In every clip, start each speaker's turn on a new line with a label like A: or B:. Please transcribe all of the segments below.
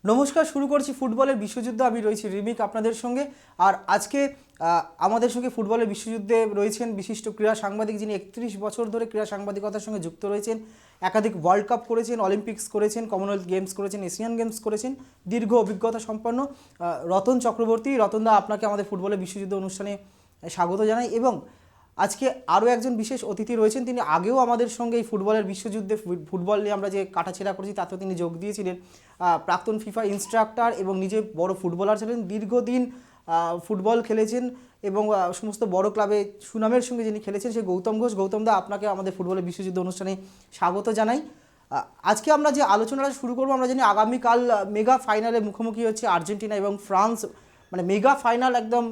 A: নমস্কার, শুরু করছি ফুটবলের বিশ্বযুদ্ধ। আমি রয়েছি রিমিক আপনাদের সঙ্গে। আর আজকে আমাদের সঙ্গে ফুটবলের বিশ্বযুদ্ধে রয়েছেন বিশিষ্ট ক্রীড়া সাংবাদিক, যিনি 31 বছর ধরে ক্রীড়া সাংবাদিকতার সঙ্গে যুক্ত রয়েছেন। একাধিক ওয়ার্ল্ড কাপ করেছেন, অলিম্পিক্স করেছেন, কমনওয়েলথ গেমস করেছেন, এশিয়ান গেমস করেছেন, দীর্ঘ অভিজ্ঞতা সম্পন্ন রতন চক্রবর্তী। রতনদা, আপনাকে আমাদের ফুটবলের বিশ্বযুদ্ধ অনুষ্ঠানে স্বাগত জানাই। এবং আজকে আরও একজন বিশেষ অতিথি রয়েছেন, তিনি আগেও আমাদের সঙ্গে এই ফুটবলের বিশ্বযুদ্ধে ফুটবল নিয়ে আমরা যে কাটাছেড়া করেছি তাতেও তিনি যোগ দিয়েছিলেন। প্রাক্তন ফিফা ইনস্ট্রাক্টর এবং নিজে বড় ফুটবলার ছিলেন, দীর্ঘদিন ফুটবল খেলেছেন এবং সমস্ত বড় ক্লাবে সুনামের সঙ্গে যিনি খেলেছেন সে গৌতম ঘোষ। গৌতমদা, আপনাকে আমাদের ফুটবলের বিশ্বযুদ্ধ অনুষ্ঠানে স্বাগত জানাই। আজকে আমরা যে আলোচনাটা শুরু করবো, আমরা জানি আগামীকাল মেগা ফাইনালে মুখোমুখি হচ্ছে আর্জেন্টিনা এবং ফ্রান্স। মানে মেগা ফাইনাল, একদম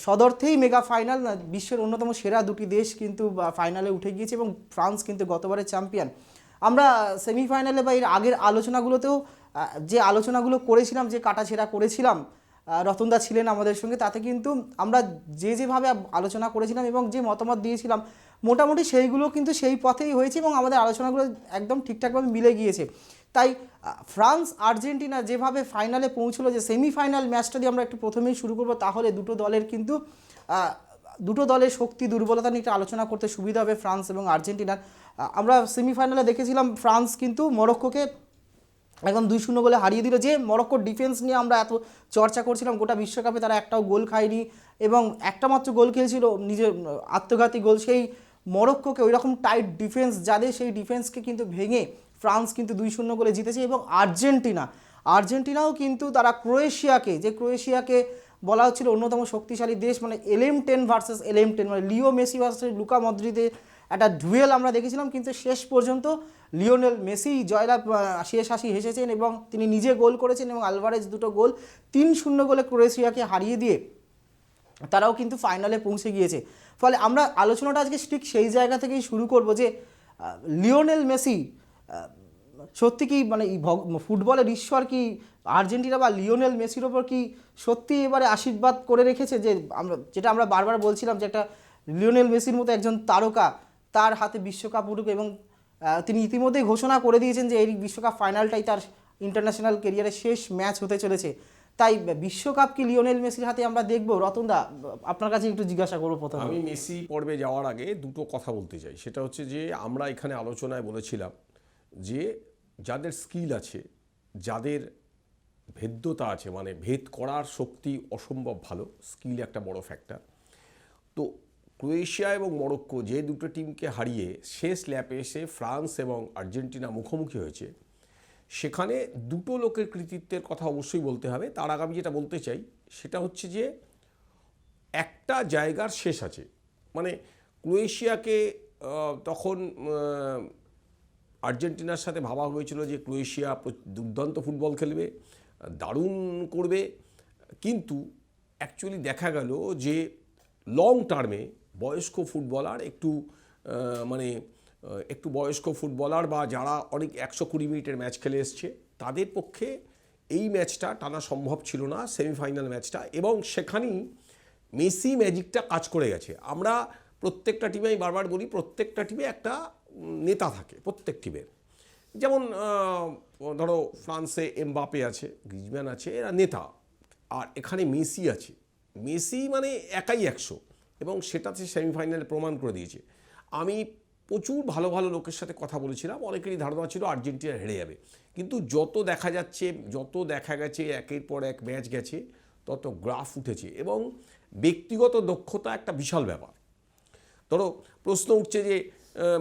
A: সদর্থেই মেগা ফাইনাল। বিশ্বের অন্যতম সেরা দুটি দেশ কিন্তু ফাইনালে উঠে গিয়েছে এবং ফ্রান্স কিন্তু গতবারের চ্যাম্পিয়ন। আমরা সেমিফাইনালে বা এর আগের আলোচনাগুলোতেও যে আলোচনাগুলো করেছিলাম, যে কাটাছেঁড়া করেছিলাম, রতনদা ছিলেন আমাদের সঙ্গে, তাতে কিন্তু আমরা যেভাবে আলোচনা করেছিলাম এবং যে মতামত দিয়েছিলাম মোটামুটি সেইগুলো কিন্তু সেই পথেই হয়েছে এবং আমাদের আলোচনাগুলো একদম ঠিকঠাকভাবে মিলে গিয়েছে। তাই ফ্রান্স আর্জেন্টিনা যেভাবে ফাইনালে পৌঁছলো, যে সেমিফাইনাল ম্যাচটা দিয়ে আমরা একটু প্রথমেই শুরু করবো, তাহলে দুটো দলের শক্তি দুর্বলতা নিয়ে আলোচনা করতে সুবিধা হবে ফ্রান্স এবং আর্জেন্টিনার। আমরা সেমিফাইনালে দেখেছিলাম ফ্রান্স কিন্তু মরক্কোকে একদম 2-0 গোলে হারিয়ে দিল। যে মরক্কোর ডিফেন্স নিয়ে আমরা এত চর্চা করছিলাম, গোটা বিশ্বকাপে তারা একটাও গোল খায়নি এবং একটা মাত্র গোল খেয়েছিল, নিজের আত্মঘাতী গোল। সেই মরক্কোকে, ওই রকম টাইট ডিফেন্স যাদের, সেই ডিফেন্সকে কিন্তু ভেঙে ফ্রান্স কিন্তু 2-0 গোলে জিতেছে। এবং আর্জেন্টিনাও কিন্তু তারা ক্রোয়েশিয়াকে বলা হচ্ছিল অন্যতম শক্তিশালী দেশ, মানে LM10 ভার্সেস LM10, মানে লিও মেসি ভার্সেস লুকা মদ্রিদের একটা ডুয়েল আমরা দেখেছিলাম। কিন্তু শেষ পর্যন্ত লিওনেল মেসি জয়লাভ, শেষ হাসি হেসেছেন এবং তিনি নিজে গোল করেছেন এবং আলভারেজ দুটো গোল। 3-0 গোলে ক্রোয়েশিয়াকে হারিয়ে দিয়ে তারাও কিন্তু ফাইনালে পৌঁছে গিয়েছে। ফলে আমরা আলোচনাটা আজকে ঠিক সেই জায়গা থেকেই শুরু করব যে লিওনেল মেসি সত্যি কি, মানে ফুটবলের ঈশ্বর কি আর্জেন্টিনা বা লিওনেল মেসির ওপর কি সত্যি এবারে আশীর্বাদ করে রেখেছে? যে আমরা বারবার বলছিলাম যে একটা লিওনেল মেসির মতো একজন তারকা, তার হাতে বিশ্বকাপ উঠুক। এবং তিনি ইতিমধ্যেই ঘোষণা করে দিয়েছেন যে এই বিশ্বকাপ ফাইনালটাই তার ইন্টারন্যাশনাল কেরিয়ারের শেষ ম্যাচ হতে চলেছে। তাই বিশ্বকাপ কি লিওনেল মেসির হাতে আমরা দেখব? রতনদা, আপনার কাছে একটু জিজ্ঞাসা করবো প্রথমে।
B: আমি মেসি পর্বে যাওয়ার আগে দুটো কথা বলতে চাই। সেটা হচ্ছে যে আমরা এখানে আলোচনায় বলেছিলাম যে যাদের স্কিল আছে, যাদের ভেদ্যতা আছে, মানে ভেদ করার শক্তি অসম্ভব ভালো, স্কিল একটা বড় ফ্যাক্টর। তো ক্রোয়েশিয়া এবং মরক্কো যে দুটো টিমকে হারিয়ে শেষ ল্যাপে এসে ফ্রান্স এবং আর্জেন্টিনা মুখোমুখি হয়েছে, সেখানে দুটো লোকের কৃতিত্বের কথা অবশ্যই বলতে হবে। তার আগে আমি যেটা বলতে চাই সেটা হচ্ছে যে একটা জায়গার শেষ আছে। মানে ক্রোয়েশিয়াকে তখন আর্জেন্টিনার সাথে ভাবা হয়েছিল যে ক্রোয়েশিয়া দুর্দান্ত ফুটবল খেলবে, দারুণ করবে, কিন্তু অ্যাকচুয়ালি দেখা গেল যে লং টার্মে বয়স্ক ফুটবলার একটু বয়স্ক ফুটবলার বা যারা অনেক 120 মিনিটের ম্যাচ খেলে এসছে, তাদের পক্ষে এই ম্যাচটা টানা সম্ভব ছিল না, সেমিফাইনাল ম্যাচটা। এবং সেখানেই মেসি ম্যাজিকটা কাজ করে গেছে। আমরা প্রত্যেকটা টিমে, আমি বারবার বলি, প্রত্যেকটা টিমে একটা নেতা থাকে, প্রত্যেক টিমের। যেমন ধরো ফ্রান্সে এমবাপে আছে, গ্রিজম্যান আছে, এরা নেতা। আর এখানে মেসি আছে। মেসি মানে একাই 100, এবং সেটাতে সেমিফাইনালে প্রমাণ করে দিয়েছে। আমি প্রচুর ভালো ভালো লোকের সাথে কথা বলেছিলাম, অনেকেরই ধারণা ছিল আর্জেন্টিনা হেরে যাবে। কিন্তু যত দেখা গেছে একের পর এক ম্যাচ গেছে, তত গ্রাফ উঠেছে। এবং ব্যক্তিগত দক্ষতা একটা বিশাল ব্যাপার। ধরো প্রশ্ন উঠছে যে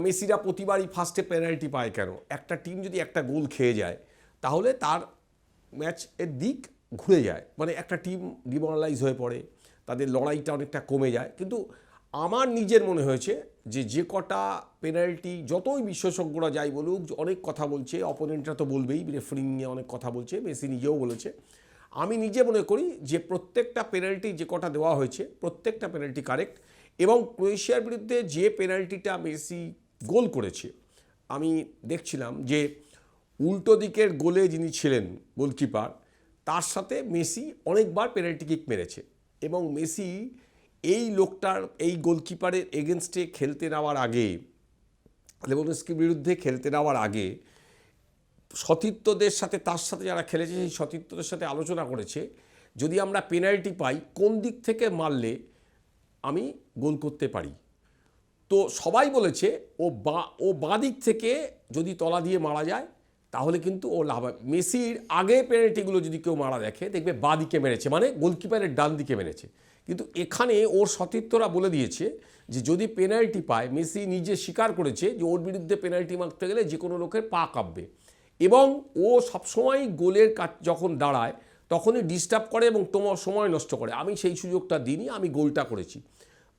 B: মেসিরা প্রতিবারই ফার্স্টে পেনাল্টি পায় কেন? একটা টিম যদি একটা গোল খেয়ে যায় তাহলে তার ম্যাচের দিক ঘুরে যায়, মানে একটা টিম ডিমোরালাইজ হয়ে পড়ে, তাদের লড়াইটা অনেকটা কমে যায়। কিন্তু আমার নিজের মনে হয়েছে যে কটা পেনাল্টি, যতই বিশেষজ্ঞরা যাই বলুক, অনেক কথা বলছে, অপোনেন্টরা তো বলবেই, রেফারিং নিয়ে অনেক কথা বলছে, মেসি নিজেও বলেছে, আমি নিজে মনে করি যে প্রত্যেকটা পেনাল্টি যে কটা দেওয়া হয়েছে প্রত্যেকটা পেনাল্টি কারেক্ট। এবং ক্রোয়েশিয়ার বিরুদ্ধে যে পেনাল্টিটা মেসি গোল করেছে, আমি দেখছিলাম যে উল্টো দিকের গোলে যিনি ছিলেন গোলকিপার, তার সাথে মেসি অনেকবার পেনাল্টি কিক মেরেছে। এবং মেসি এই লোকটার, এই গোলকিপারের এগেনস্টে খেলতে নেওয়ার আগে, লেভানডস্কির বিরুদ্ধে খেলতে নেওয়ার আগে সতীর্থদের সাথে, তার সাথে যারা খেলেছে সেই সতীর্থদের সাথে আলোচনা করেছে, যদি আমরা পেনাল্টি পাই কোন দিক থেকে মারলে আমি গোল করতে পারি। তো সবাই বলেছে ও বাঁ দিক থেকে যদি তলা দিয়ে মারা যায় তাহলে কিন্তু ও লাভ হয়। মেসির আগে পেনাল্টিগুলো যদি কেউ মারা দেখে দেখবে বাঁ দিকে মেরেছে, মানে গোলকিপারের ডান দিকে মেরেছে। কিন্তু এখানে ওর সতীর্থরা বলে দিয়েছে যে যদি পেনাল্টি পায়, মেসি নিজে স্বীকার করেছে যে ওর বিরুদ্ধে পেনাল্টি মারতে গেলে যে কোনো লোকের পা কাঁপবে, এবং ও সবসময় গোলের কাজ যখন দাঁড়ায় তখনই ডিস্টার্ব করে এবং তোমার সময় নষ্ট করে। আমি সেই সুযোগটা দিইনি, আমি গোলটা করেছি।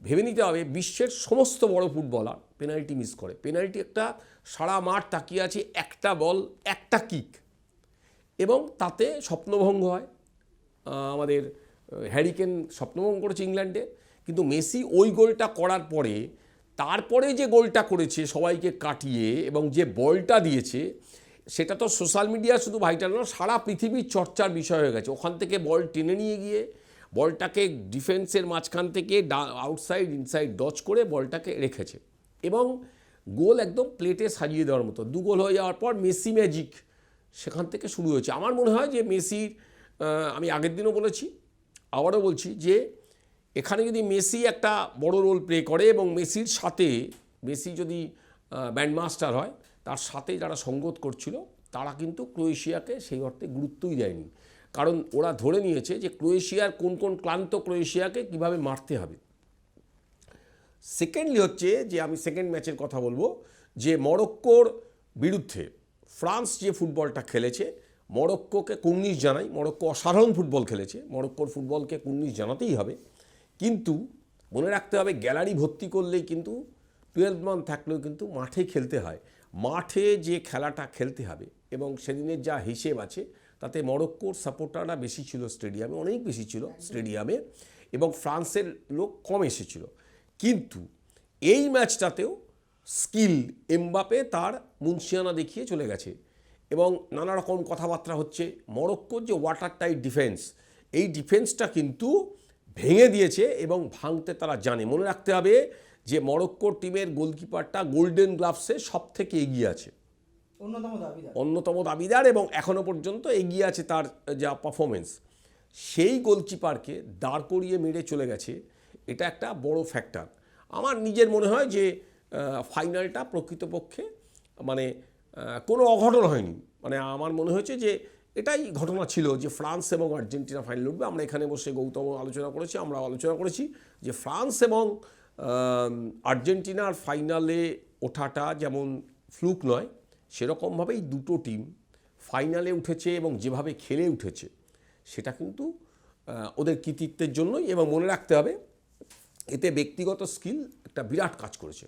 B: ভেবে নিতে হবে বিশ্বের সমস্ত বড় ফুটবলার পেনাল্টি মিস করে। পেনাল্টি একটা সারা মাঠ তাকিয়ে আছে, একটা বল একটা কিক, এবং তাতে স্বপ্নভঙ্গ হয়। আমাদের হ্যারি কেন স্বপ্নভঙ্গ করেছে ইংল্যান্ডে, কিন্তু মেসি ওই গোলটা করার পরে তারপরে যে গোলটা করেছে সবাইকে কাটিয়ে এবং যে বলটা দিয়েছে, সেটা তো সোশ্যাল মিডিয়া শুধু ভাইটাল না, সারা পৃথিবীর চর্চার বিষয় হয়ে গেছে। ওখান থেকে বল টেনে নিয়ে গিয়ে বলটাকে ডিফেন্সের মাঝখান থেকে আউটসাইড ইনসাইড ডচ করে বলটাকে রেখেছে, এবং গোল একদম প্লেটে সাজিয়ে দেওয়ার মতো। 2 গোল হয়ে যাওয়ার পর মেসি ম্যাজিক সেখান থেকে শুরু হয়েছে। আমার মনে হয় যে মেসির, আমি আগের দিনও বলেছি আবারও বলছি, যে এখানে যদি মেসি একটা বড় রোল প্লে করে এবং মেসির সাথে, মেসি যদি ব্যান্ডমাস্টার হয়, তার সাথে যারা সঙ্গত করছিল তারা কিন্তু ক্রোয়েশিয়াকে সেই অর্থে গুরুত্বই দেয়নি, কারণ ওরা ধরে নিয়েছে যে ক্রোয়েশিয়ার কোন ক্লান্ত ক্রোয়েশিয়াকে কিভাবে মারতে হবে। সেকেন্ডলি হচ্ছে যে আমি সেকেন্ড ম্যাচের কথা বলবো, যে মরক্কোর বিরুদ্ধে ফ্রান্স যে ফুটবলটা খেলেছে, মরক্কোকে কুর্নিশ জানাই। মরক্কো অসাধারণ ফুটবল খেলেছে, মরক্কোর ফুটবলকে কুর্নিশ জানাতেই হবে। কিন্তু মনে রাখতে হবে গ্যালারি ভর্তি করলেই কিন্তু 12 মান থাকলেও কিন্তু মাঠে খেলতে হয়। মাঠে যে খেলাটা খেলতে হবে, এবং সেদিনের যা হিসেব আছে তাতে মরক্কোর সাপোর্টাররা বেশি ছিল স্টেডিয়ামে, অনেক বেশি ছিল স্টেডিয়ামে, এবং ফ্রান্সের লোক কম এসেছিল। কিন্তু এই ম্যাচটাতেও স্কিল এমবাপে তার মুন্সিয়ানা দেখিয়ে চলে গেছে, এবং নানা রকম কথাবার্তা হচ্ছে। মরক্কোর যে ওয়াটার টাইট ডিফেন্স, এই ডিফেন্সটা কিন্তু ভেঙে দিয়েছে এবং ভাঙতে তারা জানে। মনে রাখতে হবে যে মরক্কোর টিমের গোলকিপারটা গোল্ডেন গ্লাভসে সব থেকে এগিয়ে আছে, অন্যতম দাবিদার, এবং এখনও পর্যন্ত এগিয়ে আছে তার যা পারফরমেন্স। সেই গোলকিপারকে দাঁড় করিয়ে মেরে চলে গেছে, এটা একটা বড় ফ্যাক্টর। আমার নিজের মনে হয় যে ফাইনালটা প্রকৃতপক্ষে মানে কোনো অঘটন হয়নি। মানে আমার মনে হয়েছে যে এটাই ঘটনা ছিল যে ফ্রান্স এবং আর্জেন্টিনা ফাইনাল উঠবে। আমরা এখানে বসে গৌতম আলোচনা করেছি, আমরা আলোচনা করেছি যে ফ্রান্স এবং আর্জেন্টিনার ফাইনালে ওঠাটা যেমন ফ্লুক নয়, সেরকমভাবেই দুটো টিম ফাইনালে উঠেছে এবং যেভাবে খেলে উঠেছে সেটা কিন্তু ওদের কৃতিত্বের জন্যই। এবং মনে রাখতে হবে এতে ব্যক্তিগত স্কিল একটা বিরাট কাজ করেছে।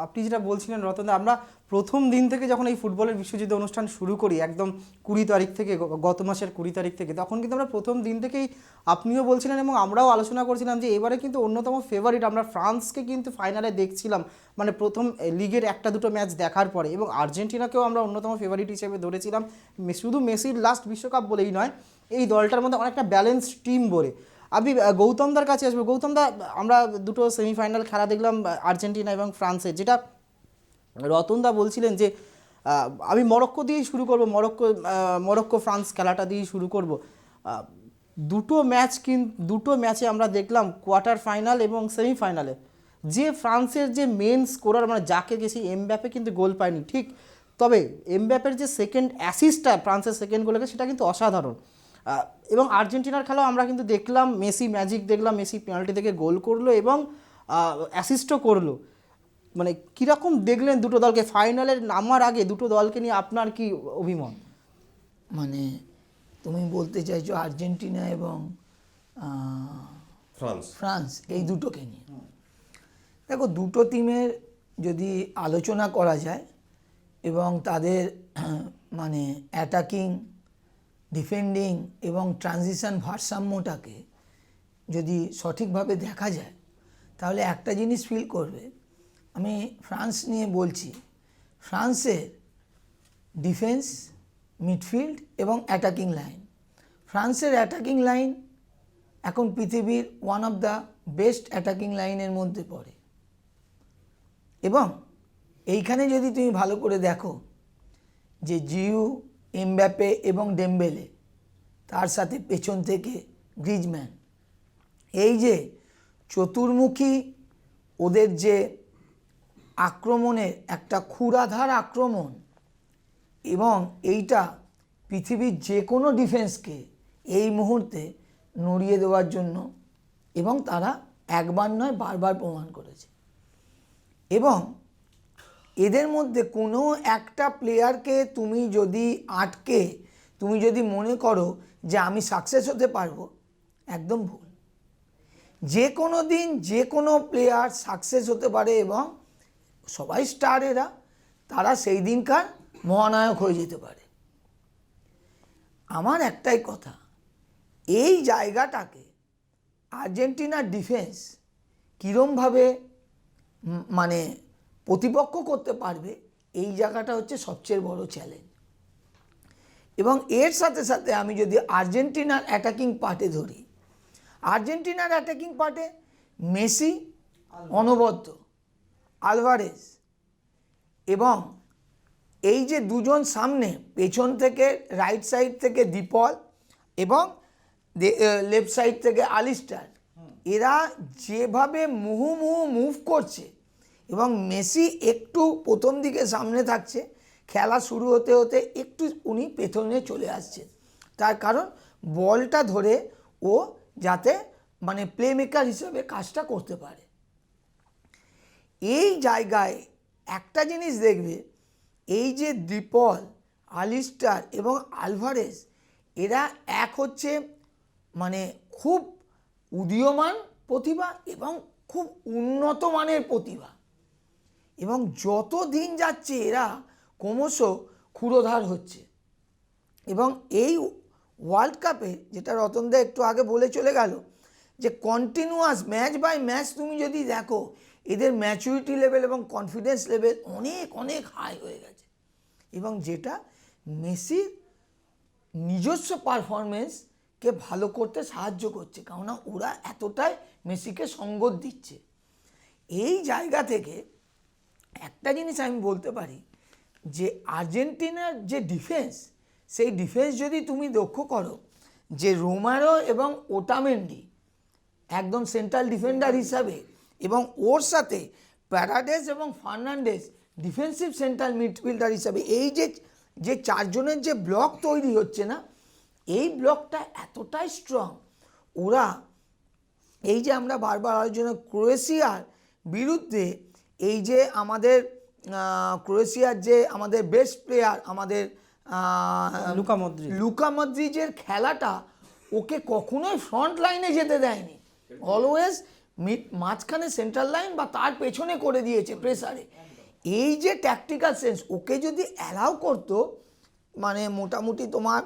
A: আপনি যেটা বলছিলেন রতনদা, আমরা প্রথম দিন থেকে যখন এই ফুটবলের বিশ্বযুদ্ধ অনুষ্ঠান শুরু করি, একদম 20 তারিখ থেকে, গত মাসের 20 তারিখ থেকে, তখন কিন্তু আমরা প্রথম দিন থেকেই, আপনিও বলছিলেন এবং আমরাও আলোচনা করছিলাম যে এবারে কিন্তু অন্যতম ফেভারিট আমরা ফ্রান্সকে কিন্তু ফাইনালে দেখছিলাম, মানে প্রথম লিগের 1-2 ম্যাচ দেখার পরে, এবং আর্জেন্টিনাকেও আমরা অন্যতম ফেভারিট হিসেবে ধরেছিলাম। শুধু মেসির লাস্ট বিশ্বকাপ বলেই নয়, এই দলটার মধ্যে অনেকটা ব্যালেন্স টিম বলে। আমি গৌতমদার কাছে আসবো। গৌতমদা, আমরা দুটো সেমিফাইনাল খেলা দেখলাম আর্জেন্টিনা এবং ফ্রান্সের, যেটা রতনদা বলছিলেন যে আমি মরক্কো দিয়েই শুরু করব, মরক্কো ফ্রান্স খেলাটা দিয়েই শুরু করব। দুটো ম্যাচে আমরা দেখলাম কোয়ার্টার ফাইনাল এবং সেমিফাইনালে যে ফ্রান্সের যে মেন স্কোরার, মানে যাকে গেছি, এমবাপে কিন্তু গোল পায়নি ঠিক, তবে এমবাপের যে সেকেন্ড অ্যাসিস্টটা ফ্রান্সের সেকেন্ড গোলে, সেটা কিন্তু অসাধারণ। এবং আর্জেন্টিনার খেলাও আমরা কিন্তু দেখলাম, মেসি ম্যাজিক দেখলাম, মেসি পেনাল্টি থেকে গোল করলো এবং অ্যাসিস্টও করলো। মানে কীরকম দেখলেন দুটো দলকে ফাইনালের নামার আগে, দুটো দলকে নিয়ে আপনার কি অভিমত?
C: মানে তুমি বলতে চাইছো আর্জেন্টিনা এবং ফ্রান্স এই দুটোকে নিয়ে? দেখো, দুটো টিমের যদি আলোচনা করা যায় এবং তাদের মানে অ্যাটাকিং, ডিফেন্ডিং এবং ট্রানজিশন ভারসাম্যটাকে যদি সঠিকভাবে দেখা যায়, তাহলে একটা জিনিস ফিল করবে। আমি ফ্রান্স নিয়ে বলছি, ফ্রান্সের ডিফেন্স, মিডফিল্ড এবং অ্যাটাকিং লাইন, ফ্রান্সের অ্যাটাকিং লাইন এখন পৃথিবীর one of the best attacking লাইনের মধ্যে পড়ে। এবং এইখানে যদি তুমি ভালো করে দেখো যে জিউ, এমবাপ্পে এবং ডেম্বেলে, তার সাথে পেছন থেকে গ্রিজম্যান, এই যে চতুর্মুখী ওদের যে আক্রমণের একটা ক্ষুরাধার আক্রমণ, এবং এইটা পৃথিবীর যে কোনো ডিফেন্সকে এই মুহূর্তে নড়িয়ে দেওয়ার জন্য, এবং তারা একবার নয় বারবার প্রমাণ করেছে। এবং এদের মধ্যে কোনো একটা প্লেয়ারকে তুমি যদি আটকে তুমি যদি মনে করো যে আমি সাকসেস হতে পারবো, একদম ভুল। যে কোনো দিন যে কোনো প্লেয়ার সাকসেস হতে পারে, এবং সবাই স্টার এরা, তারা সেই দিনকার মহানায়ক হয়ে যেতে পারে। আমার একটাই কথা, এই জায়গাটাকে আর্জেন্টিনার ডিফেন্স কীরমভাবে মানে প্রতিপক্ষ করতে পারবে, এই জায়গাটা হচ্ছে সবচেয়ে বড় চ্যালেঞ্জ। এবং এর সাথে সাথে আমি যদি আর্জেন্টিনার অ্যাটাকিং পার্টে ধরি, আর্জেন্টিনার অ্যাটাকিং পার্টে মেসি অনবদ্য, আলভারেজ, এবং এই যে দুজন সামনে পেছন থেকে রাইট সাইড থেকে ডিপল এবং লেফট সাইড থেকে আলিস্টার, এরা যেভাবে মুহুর্মুহু মুভ করছে, এবং মেসি একটু প্রথম দিকে সামনে থাকছে, খেলা শুরু হতে হতে একটু উনি পেছনে চলে আসছেন, তার কারণ বলটা ধরে ও যাতে মানে প্লে মেকার হিসেবে কাজটা করতে পারে। এই জায়গায় একটা জিনিস দেখবে, এই যে ডিপল, আলিস্টার এবং আলভারেজ, এরা এক হচ্ছে মানে খুব উদীয়মান প্রতিভা এবং খুব উন্নত মানের প্রতিভা, এবং যত দিন যাচ্ছে এরা ক্রমশ ক্ষুরোধার হচ্ছে। এবং এই ওয়ার্ল্ড কাপে, যেটা রতনদা একটু আগে বলে চলে গেল, যে কন্টিনিউয়াস ম্যাচ বাই ম্যাচ তুমি যদি দেখো, এদের ম্যাচুরিটি লেভেল এবং কনফিডেন্স লেভেল অনেক অনেক হাই হয়ে গেছে, এবং যেটা মেসির নিজস্ব পারফরমেন্সকে ভালো করতে সাহায্য করছে, কেননা ওরা এতটাই মেসিকে সঙ্গত দিচ্ছে। এই জায়গা থেকে একটা জিনিস আমি বলতে পারি, যে আর্জেন্টিনার যে ডিফেন্স, সেই ডিফেন্স যদি তুমি লক্ষ্য করো, যে রোমারো এবং ওটামেন্ডি একদম সেন্ট্রাল ডিফেন্ডার হিসাবে, এবং ওর সাথে প্যারাডেস এবং ফার্নান্ডেস ডিফেন্সিভ সেন্ট্রাল মিডফিল্ডার হিসাবে, এই যে চারজনের যে ব্লক তৈরি হচ্ছে না, এই ব্লকটা এতটাই স্ট্রং। ওরা এই যে আমরা বারবার আলোচনা, ক্রোয়েশিয়ার বিরুদ্ধে এই যে আমাদের ক্রোয়েশিয়ার যে আমাদের বেস্ট প্লেয়ার, আমাদের লুকা মদ্রিচের খেলাটা ওকে কখনোই ফ্রন্ট লাইনে যেতে দেয়নি, অলওয়েজ মাঝখানে সেন্ট্রাল লাইন বা তার পেছনে করে দিয়েছে প্রেসারে। এই যে ট্যাকটিক্যাল সেন্স ওকে যদি অ্যালাউ করতো, মানে মোটামুটি তোমার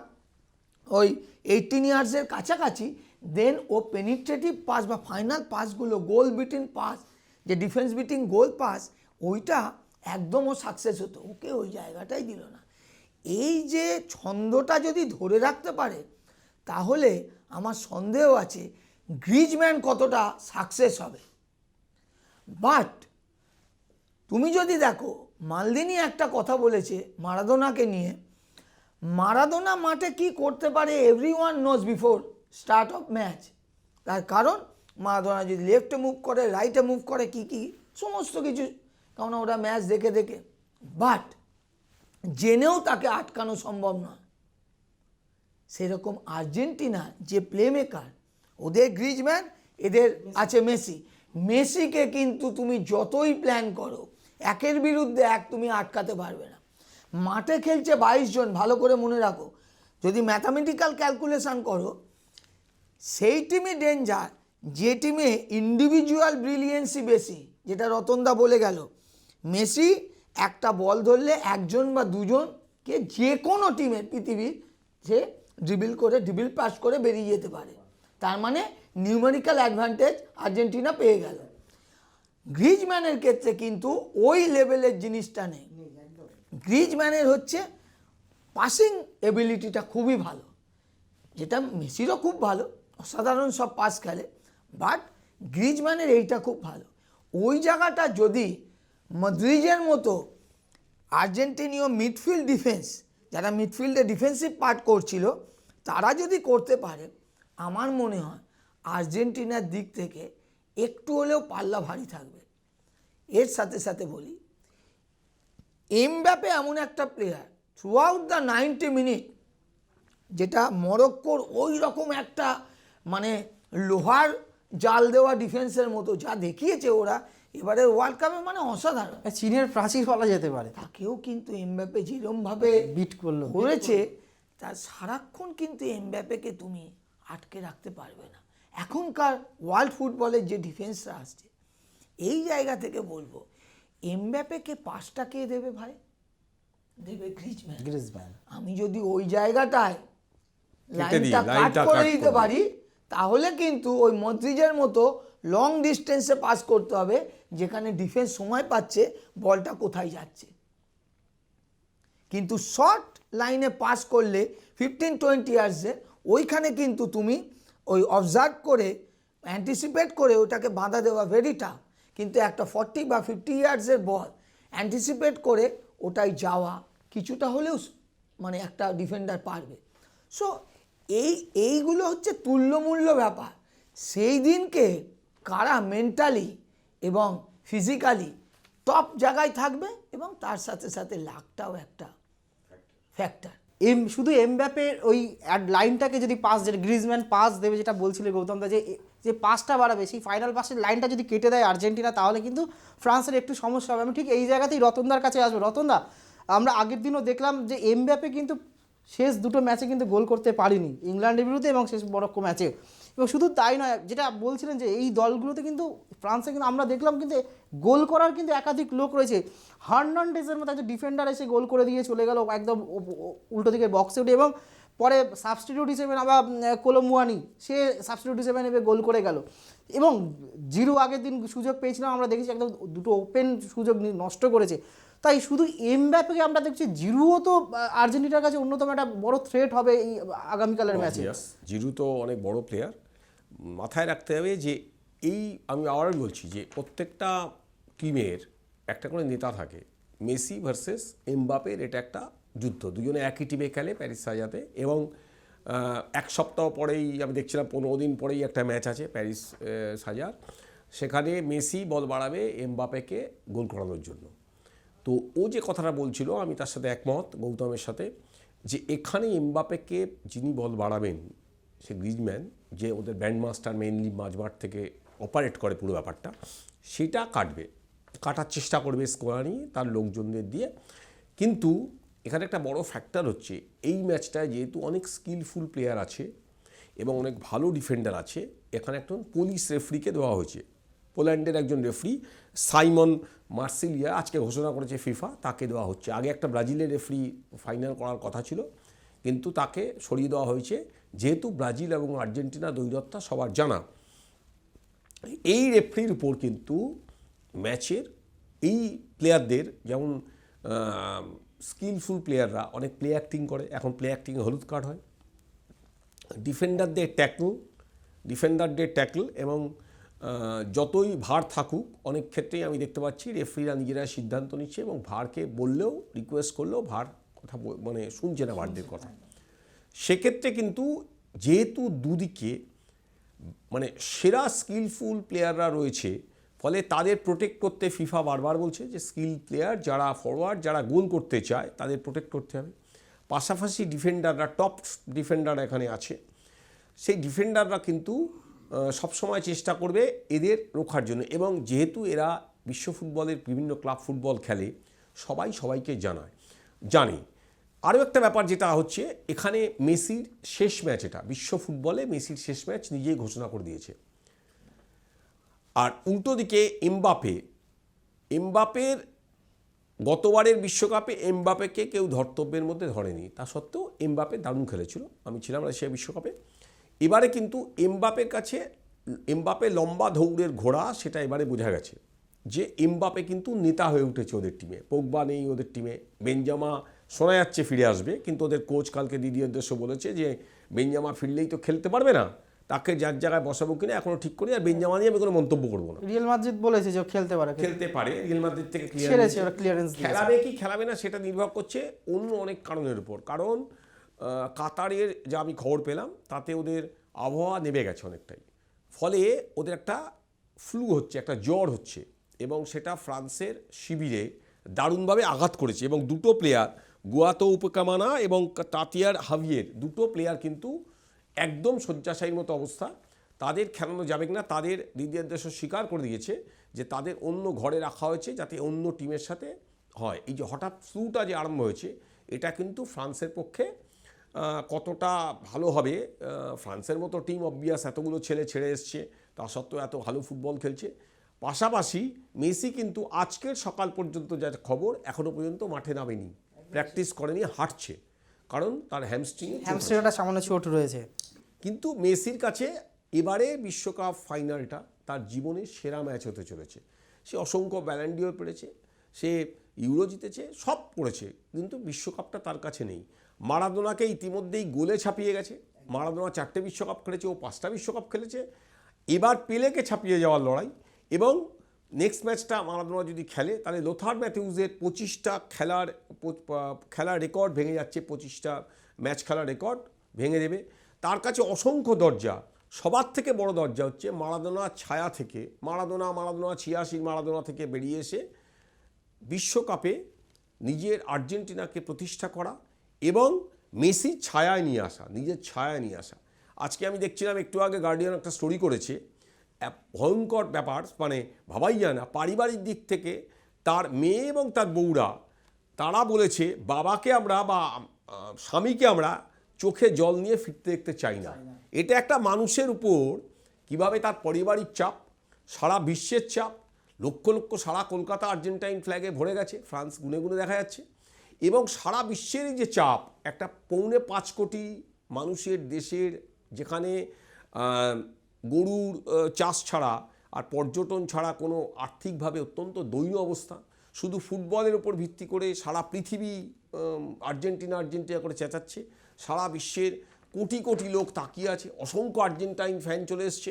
C: ওই 18 ইয়ার্সের কাছাকাছি, দেন ও পেনিট্রেটিভ পাস বা ফাইনাল পাসগুলো, গোল বিটিং পাস, যে ডিফেন্স বিটিং গোল পাস, ওইটা একদম ও সাকসেস হতো। ওকে ওই জায়গাটাই দিল না। এই যে ছন্দটা যদি ধরে রাখতে পারে, তাহলে আমার সন্দেহ আছে গ্রিজম্যান কতটা সাকসেস হবে। বাট তুমি যদি দেখো, মালদিনি একটা কথা বলেছে মারাদোনাকে নিয়ে, মারাদোনা মাঠে কি করতে পারে everyone knows before start of match. তার কারণ মারাদোনা যদি লেফটে মুভ করে, রাইটে মুভ করে, কি সমস্ত কিছু, কারণ ওরা ম্যাচ দেখে দেখে, বাট জেনেও তাকে আটকানো সম্ভব নয়। সেরকম আর্জেন্টিনার যে প্লে মেকার, ওদের গ্রিজম্যান, এদের আছে মেসি। মেসিকে কিন্তু তুমি যতই প্ল্যান করো, একের বিরুদ্ধে এক তুমি আটকাতে পারবে না। মাঠে খেলছে 22 জন, ভালো করে মনে রাখো, যদি ম্যাথামেটিক্যাল ক্যালকুলেশন করো, সেই টিমই ডেঞ্জার যে টিমে ইন্ডিভিজুয়াল ব্রিলিয়েন্সি বেশি, যেটা রতনদা বলে গেল। মেসি একটা বল ধরলে একজন বা দুজনকে যে কোনো টিমের পৃথিবীর সে ড্রিবল পাস করে বেরিয়ে যেতে পারে, তার মানে নিউমেরিক্যাল অ্যাডভান্টেজ আর্জেন্টিনা পেয়ে গেল। গ্রিজম্যানের ক্ষেত্রে কিন্তু ওই লেভেলের জিনিসটা নেই। গ্রিজম্যানের হচ্ছে পাসিং এবিলিটিটা খুবই ভালো, যেটা মেসিরও খুব ভালো, অসাধারণ সব পাস খেলে, বাট গ্রিজম্যানের এইটা খুব ভালো। ওই জায়গাটা যদি মদ্রিজের মতো আর্জেন্টিনীয় মিডফিল্ড ডিফেন্স যারা মিডফিল্ডে ডিফেন্সিভ পার্ট করছিল তারা যদি করতে পারে, আমার মনে হয় আর্জেন্টিনার দিক থেকে একটু হলেও পাল্লা ভারী থাকবে। এর সাথে সাথে বলি, এমবাপে এমন একটা player through out the 90 minute, যেটা মরক্কোর ওই রকম একটা মানে লোহার জাল দেওয়া ডিফেন্সের মতো যা দেখিয়েছে ওরা এবারের ওয়ার্ল্ড কাপে, মানে অসাধারণ।
A: চীনের প্রাচীর বলা যেতে পারে,
C: তাকেও কিন্তু এমবাপে যেরমভাবে
A: বিট করলো
C: করেছে, তার সারাক্ষণ কিন্তু এমবাপেকে তুমি আটকে রাখতে পারবে না। এখনকার ওয়ার্ল্ড ফুটবলের যে ডিফেন্সরা আসছে, এই জায়গা থেকে বলবো এমবাপেকে পাসটা কে দেবে ভাই? দেবে গ্রিজম্যান।
A: গ্রিজম্যান
C: আমি যদি ওই জায়গাটায়
B: কেটে দিই,
C: লাইনটা কাট
B: লাইনটা
C: করে
B: কাট
C: দিতে
B: করে
C: পারি, তাহলে কিন্তু ওই মদ্রিজের মতো লং ডিস্টেন্সে পাস করতে হবে, যেখানে ডিফেন্স সময় পাচ্ছে বলটা কোথায় যাচ্ছে। কিন্তু শর্ট লাইনে পাস করলে 15-20 ইয়ার্সে ওইখানে কিন্তু তুমি ওই অবজার্ভ করে অ্যান্টিসিপেট করে ওটাকে বাঁধা দেওয়া ভেরি টাফ। কিন্তু একটা 40 বা 50 ইয়ার্সের বল অ্যান্টিসিপেট করে ওটাই যাওয়া কিছুটা হলেও মানে একটা ডিফেন্ডার পারবে। সো এইগুলো হচ্ছে তুল্যমূল্য ব্যাপার। সেই দিনকে কারা মেন্টালি এবং ফিজিক্যালি টপ জায়গায় থাকবে, এবং তার সাথে সাথে লাকটাও একটা ফ্যাক্টর।
A: শুধু এমবাপের ওই লাইনটাকে যদি পাস, যেটা গ্রিজম্যান পাস দেবে, যেটা বলছিলে গৌতম দা, যে পাসটা বাড়াবে, সেই ফাইনাল পাসের লাইনটা যদি কেটে দেয় আর্জেন্টিনা, তাহলে কিন্তু ফ্রান্সের একটু সমস্যা হবে। আমি ঠিক এই জায়গাতেই রতনদার কাছে আসবো। রতনদা, আমরা আগের দিনও দেখলাম যে এমবাপে কিন্তু শেষ দুটো ম্যাচে কিন্তু গোল করতে পারিনি, ইংল্যান্ডের বিরুদ্ধে এবং শেষ মরক্কো ম্যাচে। এবং শুধু তাই নয়, যেটা বলছিলেন যে এই দলগুলোতে কিন্তু ফ্রান্সে কিন্তু আমরা দেখলাম কিন্তু গোল করার কিন্তু একাধিক লোক রয়েছে। হার্নান্ডেজের মতো একটা ডিফেন্ডার এসে গোল করে দিয়ে চলে গেল একদম উল্টো দিকে বক্সে উঠে, এবং পরে সাবস্টিটিউট হিসেবে আবার কোলোমুয়ানি সে সাবস্টিটিউট হিসেবে নেবে গোল করে গেল। এবং জিরো আগের দিন সুযোগ পেয়েছিলাম, আমরা দেখেছি একদম দুটো ওপেন সুযোগ নষ্ট করেছে। তাই শুধু এমবাপেকে আমরা দেখছি, জিরুও তো আর্জেন্টিনার কাছে অন্যতম একটা বড় থ্রেট হবে এই আগামীকালের ম্যাচে।
B: জিরু তো অনেক বড় প্লেয়ার। মাথায় রাখতে হবে যে এই, আমি আবার বলছি যে প্রত্যেকটা টিমের একটা করে নেতা থাকে। মেসি ভার্সেস এমবাপের এটা একটা যুদ্ধ, দুজনে একই টিমে খেলে প্যারিস সাজাতে, এবং এক সপ্তাহ পরেই আমি দেখছিলাম 15 দিন পরেই একটা ম্যাচ আছে প্যারিস সাজার, সেখানে মেসি বল বাড়াবে এমবাপেকে গোল করানোর জন্য। তো ও যে কথাটা বলছিল আমি তার সাথে একমত গৌতমের সাথে, যে এখানে এমবাপেকে যিনি বল বাড়াবেন সে গ্রিজম্যান, যে ওদের ব্যান্ডমাস্টার মেইনলি মাঝমাঠ থেকে অপারেট করে পুরো ব্যাপারটা, সেটা কাটার চেষ্টা করবে স্কোয়ানি তার লোকজনদের দিয়ে। কিন্তু এখানে একটা বড় ফ্যাক্টর হচ্ছে এই ম্যাচটায় যেহেতু অনেক স্কিলফুল প্লেয়ার আছে এবং অনেক ভালো ডিফেন্ডার আছে, এখানে একজন পুলিশ রেফারিকে দেওয়া হয়েছে। পোল্যান্ডের একজন রেফারি সাইমন মার্সিলিয়া আজকে ঘোষণা করেছে ফিফা, তাকে দেওয়া হচ্ছে। আগে একটা ব্রাজিলের রেফারি ফাইনাল করার কথা ছিল, কিন্তু তাকে সরিয়ে দেওয়া হয়েছে, যেহেতু ব্রাজিল এবং আর্জেন্টিনা দ্বৈরথটা সবার জানা। এই রেফারির উপর কিন্তু ম্যাচের এই প্লেয়ারদের, যেমন স্কিলফুল প্লেয়াররা অনেক প্লে অ্যাক্টিং করে, এখন প্লে অ্যাক্টিংয়ে হলুদ কার্ড হয়। ডিফেন্ডারদের ট্যাকল এবং যতই ভার থাকুক, অনেক ক্ষেত্রেই আমি দেখতে পাচ্ছি রেফারিরা নিজেরা সিদ্ধান্ত নিচ্ছে এবং ভারকে বললেও, রিকোয়েস্ট করলেও ভার কথা মানে শুনছে না ভারদের কথা। সেক্ষেত্রে কিন্তু যেহেতু দুদিকে মানে সেরা স্কিলফুল প্লেয়াররা রয়েছে, ফলে তাদের প্রোটেক্ট করতে ফিফা বারবার বলছে যে স্কিল প্লেয়ার যারা ফরওয়ার্ড, যারা গোল করতে চায় তাদের প্রোটেক্ট করতে হবে। পাশাপাশি ডিফেন্ডাররা, টপ ডিফেন্ডার এখানে আছে, সেই ডিফেন্ডাররা কিন্তু সবসময় চেষ্টা করবে এদের রক্ষার জন্য। এবং যেহেতু এরা বিশ্ব ফুটবলের বিভিন্ন ক্লাব ফুটবল খেলে, সবাই সবাইকে জানে। আরও একটা ব্যাপার যেটা হচ্ছে, এখানে মেসির শেষ ম্যাচ, এটা বিশ্ব ফুটবলে মেসির শেষ ম্যাচ নিজেই ঘোষণা করে দিয়েছে। আর উল্টো দিকে এমবাপের গতবারের বিশ্বকাপে এমবাপেকে কেউ ধর্তব্যের মধ্যে ধরেনি, তা সত্ত্বেও এমবাপে দারুণ খেলেছিল। আমি ছিলাম রাশিয়া বিশ্বকাপে। এবারে কিন্তু এমবাপের কাছে এমবাপে লম্বা দৌড়ের ঘোড়া, সেটা এবারে বোঝা গেছে যে এমবাপে কিন্তু নেতা হয়ে উঠেছে ওদের টিমে। পোগবা নেই ওদের টিমে, বেনজামা শোনা যাচ্ছে ফিরে আসবে, কিন্তু ওদের কোচ কালকে দিদির উদ্দেশ্য বলেছে যে বেনজামা ফিরলেই তো খেলতে পারবে না, তাকে যার জায়গায় বসাবো কিনা এখনো ঠিক করি, আর বেঞ্জামা নিয়ে আমি কোনো মন্তব্য করবো না।
A: রিয়াল মাদ্রিদ বলেছে যে ও খেলতে পারে,
B: খেলতে পারে, রিয়াল মাদ্রিদ থেকে
A: ছেড়েছে, ওরা ক্লিয়ারেন্স
B: খেলাবে কি খেলাবে না সেটা নির্ভর করছে অন্য অনেক কারণের উপর। কারণ কাতারের যা আমি খবর পেলাম তাতে ওদের আবহাওয়া নেমে গেছে অনেকটাই, ফলে ওদের একটা ফ্লু হচ্ছে, একটা জ্বর হচ্ছে, এবং সেটা ফ্রান্সের শিবিরে দারুণভাবে আঘাত করেছে। এবং দুটো প্লেয়ার, গুয়াতো উপকামানা এবং তাতিয়ার হাভিয়ের, দুটো প্লেয়ার কিন্তু একদম শয্যাশায়ীর মতো অবস্থা, তাদের খেলানো যাবে না। তাদের দিদিয়ার দেশ স্বীকার করে দিয়েছে যে তাদের অন্য ঘরে রাখা হয়েছে যাতে অন্য টিমের সাথে হয়। এই যে হঠাৎ ফ্লুটা যে আরম্ভ হয়েছে, এটা কিন্তু ফ্রান্সের পক্ষে কতটা ভালো হবে, ফ্রান্সের মতো টিম অবভিয়াস এতগুলো ছেলে ছেড়ে এসছে, তা সত্ত্বেও এত ভালো ফুটবল খেলছে। পাশাপাশি মেসি কিন্তু আজকের সকাল পর্যন্ত যা খবর এখনও পর্যন্ত মাঠে নামেনি, প্র্যাকটিস করেনি, হাঁটছে, কারণ তার
A: হ্যামস্ট্রিংটা সামান্য চোট রয়েছে।
B: কিন্তু মেসির কাছে এবারে বিশ্বকাপ ফাইনালটা তার জীবনের সেরা ম্যাচ হতে চলেছে। সে অসংখ্য ব্যালন ডিওর পেরেছে, সে ইউরো জিতেছে, সব করেছে, কিন্তু বিশ্বকাপটা তার কাছে নেই। মারাদোনাকে ইতিমধ্যেই গোলে ছাপিয়ে গেছে। মারাদোনা 4টে বিশ্বকাপ খেলেছে, ও 5টা বিশ্বকাপ খেলেছে। এবার পেলেকে ছাপিয়ে যাওয়ার লড়াই। এবং নেক্সট ম্যাচটা মারাদোনা যদি খেলে তাহলে লোথার ম্যাথিউসের 25টা খেলার রেকর্ড ভেঙে যাচ্ছে, 25টা ম্যাচ খেলার রেকর্ড ভেঙে দেবে। তার কাছে অসংখ্য দরজা, সবার থেকে বড় দরজা হচ্ছে মারাদোনার ছায়া থেকে, মারাদোনা 86 মারাদোনা থেকে বেরিয়ে এসে বিশ্বকাপে নিজের আর্জেন্টিনাকে প্রতিষ্ঠা করা এবং মেসির ছায়ায় নিয়ে আসা, নিজের ছায়ায় নিয়ে আসা। আজকে আমি দেখছিলাম, একটু আগে গার্ডিয়ান একটা স্টোরি করেছে, ভয়ঙ্কর ব্যাপার, মানে ভাবাই যায় না। পারিবারিক দিক থেকে তার মেয়ে এবং তার বউরা, তারা বলেছে বাবাকে আমরা বা স্বামীকে আমরা চোখে জল নিয়ে ফিরতে দেখতে চাই না। এটা একটা মানুষের উপর কিভাবে তার পারিবারিক চাপ, সারা বিশ্বের চাপ, লক্ষ লক্ষ সারা কলকাতা আর্জেন্টাইন ফ্ল্যাগে ভরে গেছে, ফ্রান্স গুনে গুনে দেখা যাচ্ছে, এবং সারা বিশ্বেরই যে চাপ, একটা 4.25 কোটি মানুষের দেশের, যেখানে গরুর চাষ ছাড়া আর পর্যটন ছাড়া কোনো আর্থিকভাবে অত্যন্ত দৈন্য অবস্থা, শুধু ফুটবলের উপর ভিত্তি করে সারা পৃথিবী আর্জেন্টিনা করে চেঁচাচ্ছে, সারা বিশ্বের কোটি কোটি লোক তাকিয়ে আছে, অসংখ্য আর্জেন্টাইন ফ্যান চলে এসছে,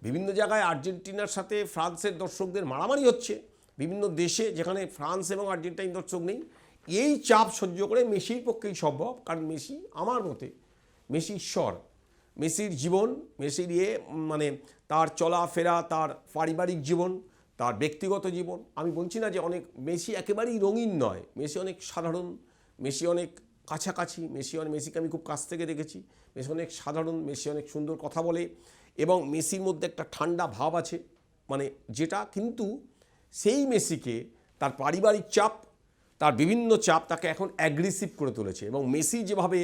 B: বিভিন্ন জায়গায় আর্জেন্টিনার সাথে ফ্রান্সের দর্শকদের মারামারি হচ্ছে বিভিন্ন দেশে, যেখানে ফ্রান্স এবং আর্জেন্টাইন দর্শক নেই। এই চাপ সহ্য করে মেসির পক্ষেই সম্ভব, কারণ মেসি, আমার মতে মেসি ঈশ্বর। মেসির জীবন, মেসির মানে তার চলাফেরা, তার পারিবারিক জীবন, তার ব্যক্তিগত জীবন, আমি বলছি না যে অনেক, মেসি একেবারেই রঙিন নয়, মেসি অনেক সাধারণ, মেসি অনেক কাছাকাছি, মেসিকে আমি খুব কাছ থেকে দেখেছি, মেসি অনেক সাধারণ, মেসি অনেক সুন্দর কথা বলে, এবং মেসির মধ্যে একটা ঠান্ডা ভাব আছে, মানে যেটা কিন্তু সেই মেসিকে তার পারিবারিক চাপ, তার বিভিন্ন চাপ তাকে এখন অ্যাগ্রেসিভ করে তুলেছে। এবং মেসি যেভাবে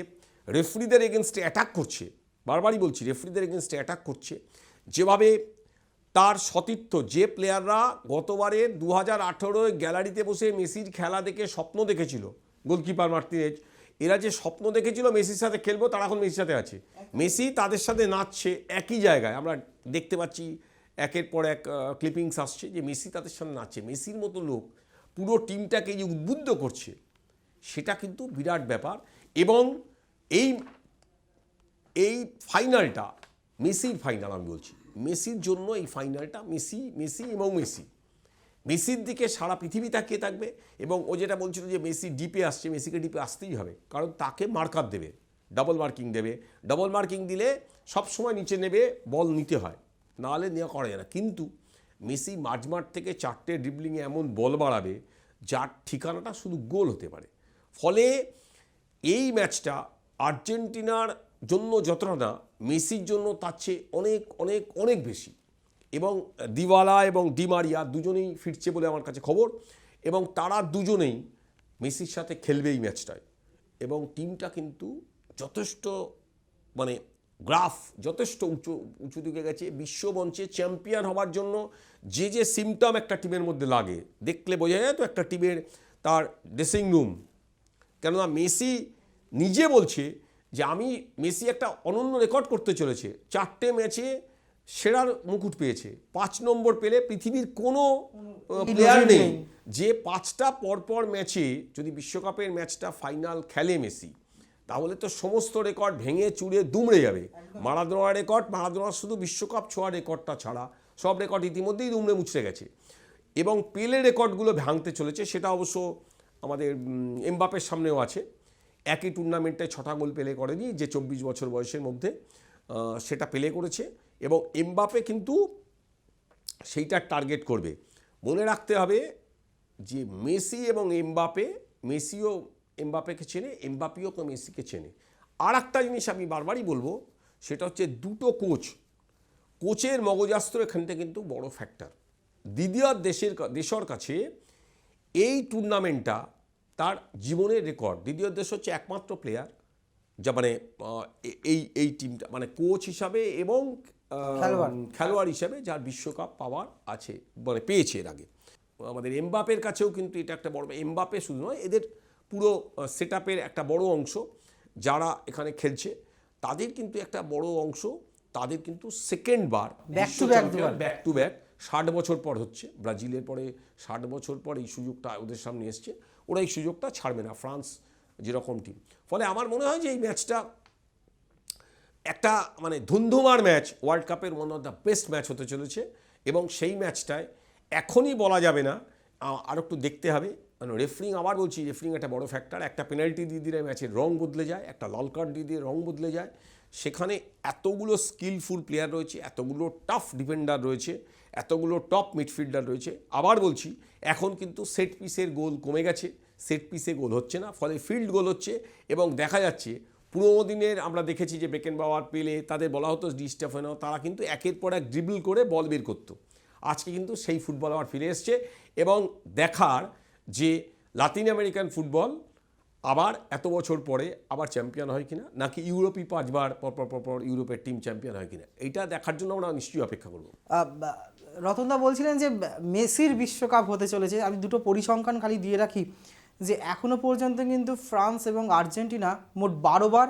B: রেফারিদের এগেনস্টে অ্যাটাক করছে, বারবারই বলছি, রেফারিদের এগেনস্টে অ্যাটাক করছে, যেভাবে তার সতীর্থ, যে প্লেয়াররা গতবারের 2018 গ্যালারিতে বসে মেসির খেলা দেখে স্বপ্ন দেখেছিল, গোলকিপার মার্টিনেজ, এরা যে স্বপ্ন দেখেছিল মেসির সাথে খেলবো, তারা এখন মেসির সাথে আছে, মেসি তাদের সাথে নাচছে একই জায়গায়। আমরা দেখতে পাচ্ছি একের পর এক ক্লিপিংস আসছে যে মেসি তাদের সাথে নাচছে। মেসির মতো লোক পুরো টিমটাকে যে উদ্বুদ্ধ করছে, সেটা কিন্তু বিরাট ব্যাপার। এবং এই ফাইনালটা মেসির ফাইনাল, আমি বলছি মেসির জন্য এই ফাইনালটা, মেসি এবং মেসির দিকে সারা পৃথিবী তাকিয়ে থাকবে। এবং ও যেটা বলছিল যে মেসি ডিপে আসছে, মেসিকে ডিপে আসতেই হবে, কারণ তাকে মার্কার দেবে, ডাবল মার্কিং দেবে, ডাবল মার্কিং দিলে সবসময় নিচে নেবে, বল নিতে হয়, নাহলে নেওয়া করা যায় না। কিন্তু মেসি মাঝমাঠ থেকে 4টে ড্রিবলিংয়ে এমন বল বাড়াবে যার ঠিকানাটা শুধু গোল হতে পারে। ফলে এই ম্যাচটা আর্জেন্টিনার জন্য যতটা না, মেসির জন্য তার চেয়ে অনেক অনেক অনেক বেশি। এবং দিবালা এবং ডিমারিয়া দুজনেই ফিরছে বলে আমার কাছে খবর, এবং তারা দুজনেই মেসির সাথে খেলবে এই ম্যাচটায়। এবং টিমটা কিন্তু যথেষ্ট, মানে গ্রাফ যথেষ্ট উঁচু দিকে গেছে। বিশ্বমঞ্চে চ্যাম্পিয়ন হওয়ার জন্য যে সিমটম একটা টিমের মধ্যে লাগে, দেখলে বোঝা যায় তো একটা টিমের তার ড্রেসিং রুম। কেননা মেসি নিজে বলছে যে মেসি একটা অনন্য রেকর্ড করতে চলেছে, 4টে ম্যাচে সেরার মুকুট পেয়েছে, 5 নম্বর পেলে পৃথিবীর কোনো প্লেয়ার নেই যে 5টা পরপর ম্যাচে, যদি বিশ্বকাপের ম্যাচটা ফাইনাল খেলে মেসি, তাহলে তো সমস্ত রেকর্ড ভেঙে চুড়ে দুমড়ে যাবে। মারাদোনার রেকর্ড, মারাদোনার শুধু বিশ্বকাপ ছোঁয়ার রেকর্ডটা ছাড়া সব রেকর্ড ইতিমধ্যেই দুমড়ে মুচড়ে গেছে, এবং পেলে রেকর্ডগুলো ভাঙতে চলেছে। সেটা অবশ্য আমাদের এমবাপের সামনেও আছে। একই টুর্নামেন্টে 6টা গোল পেলে করেনি, যে 24 বছর বয়সের মধ্যে সেটা পেলে করেছে, এবং এমবাপে কিন্তু সেইটার টার্গেট করবে। মনে রাখতে হবে যে মেসি এবং এমবাপে, মেসিও এমবাপেকে চেনে, এমবাপিও তো মেসিকে চেনে। আর একটা জিনিস আমি বারবারই বলবো, সেটা হচ্ছে দুটো কোচের মগজাস্ত্র এখানটা কিন্তু বড় ফ্যাক্টর। দিদিয়ার দেশের কাছে এই টুর্নামেন্টটা তার জীবনের রেকর্ড। দিদিয়ার দেশ হচ্ছে একমাত্র প্লেয়ার যা মানে এই টিমটা মানে কোচ হিসাবে এবং খেলোয়াড় হিসাবে যার বিশ্বকাপ পাওয়ার আছে, মানে পেয়েছে এর আগে। আমাদের এমবাপের কাছেও কিন্তু এটা একটা বড়, এমবাপে শুধু নয়, এদের পুরো সেট আপের একটা বড় অংশ যারা এখানে খেলছে তাদের কিন্তু একটা বড় অংশ, তাদের কিন্তু second bar
A: back
B: to back 60 বছর পর হচ্ছে। ব্রাজিলের পরে 60 বছর পর এই সুযোগটা ওদের সামনে এসছে, ওরা এই সুযোগটা ছাড়বে না, ফ্রান্স যেরকম টিম। ফলে আমার মনে হয় যে এই ম্যাচটা একটা মানে ধুন্ধুমার ম্যাচ, ওয়ার্ল্ড কাপের one of the best match হতে চলেছে। এবং সেই ম্যাচটায় এখনই বলা যাবে না, আর একটু দেখতে হবে। মানে রেফারিং, আবার বলছি, রেফারিং একটা বড় ফ্যাক্টর। একটা পেনাল্টি দিয়ে দিলে ম্যাচের রং বদলে যায়, একটা লাল কার্ড দিয়ে দিয়ে রং বদলে যায়। সেখানে এতগুলো স্কিলফুল প্লেয়ার রয়েছে, এতগুলো টাফ ডিফেন্ডার রয়েছে, এতগুলো টপ মিডফিল্ডার রয়েছে। আবার বলছি, এখন কিন্তু সেট পিসের গোল কমে গেছে, সেট পিসে গোল হচ্ছে না, ফলে ফিল্ড গোল হচ্ছে। এবং দেখা যাচ্ছে পুরোনো দিনের আমরা দেখেছি যে বেকেনবাওয়ার, পেলে, তাদের বলা হতো ডি স্টেফানো, তারা কিন্তু একের পর এক ড্রিবল করে বল বের করতো। আজকে কিন্তু সেই ফুটবল আবার ফিরে এসছে, এবং দেখার যে লাতিন আমেরিকান ফুটবল আবার এত বছর পরে আবার চ্যাম্পিয়ন হয় কিনা, নাকি ইউরোপই 5 বার পর ইউরোপের টিম চ্যাম্পিয়ন হয় কিনা, এইটা দেখার জন্য আমরা নিশ্চয়ই অপেক্ষা করব।
A: রতনদা বলছিলেন যে মেসির বিশ্বকাপ হতে চলেছে। আমি দুটো পরিসংখ্যান খালি দিয়ে রাখি, যে এখনো পর্যন্ত কিন্তু ফ্রান্স এবং আর্জেন্টিনা মোট 12 বার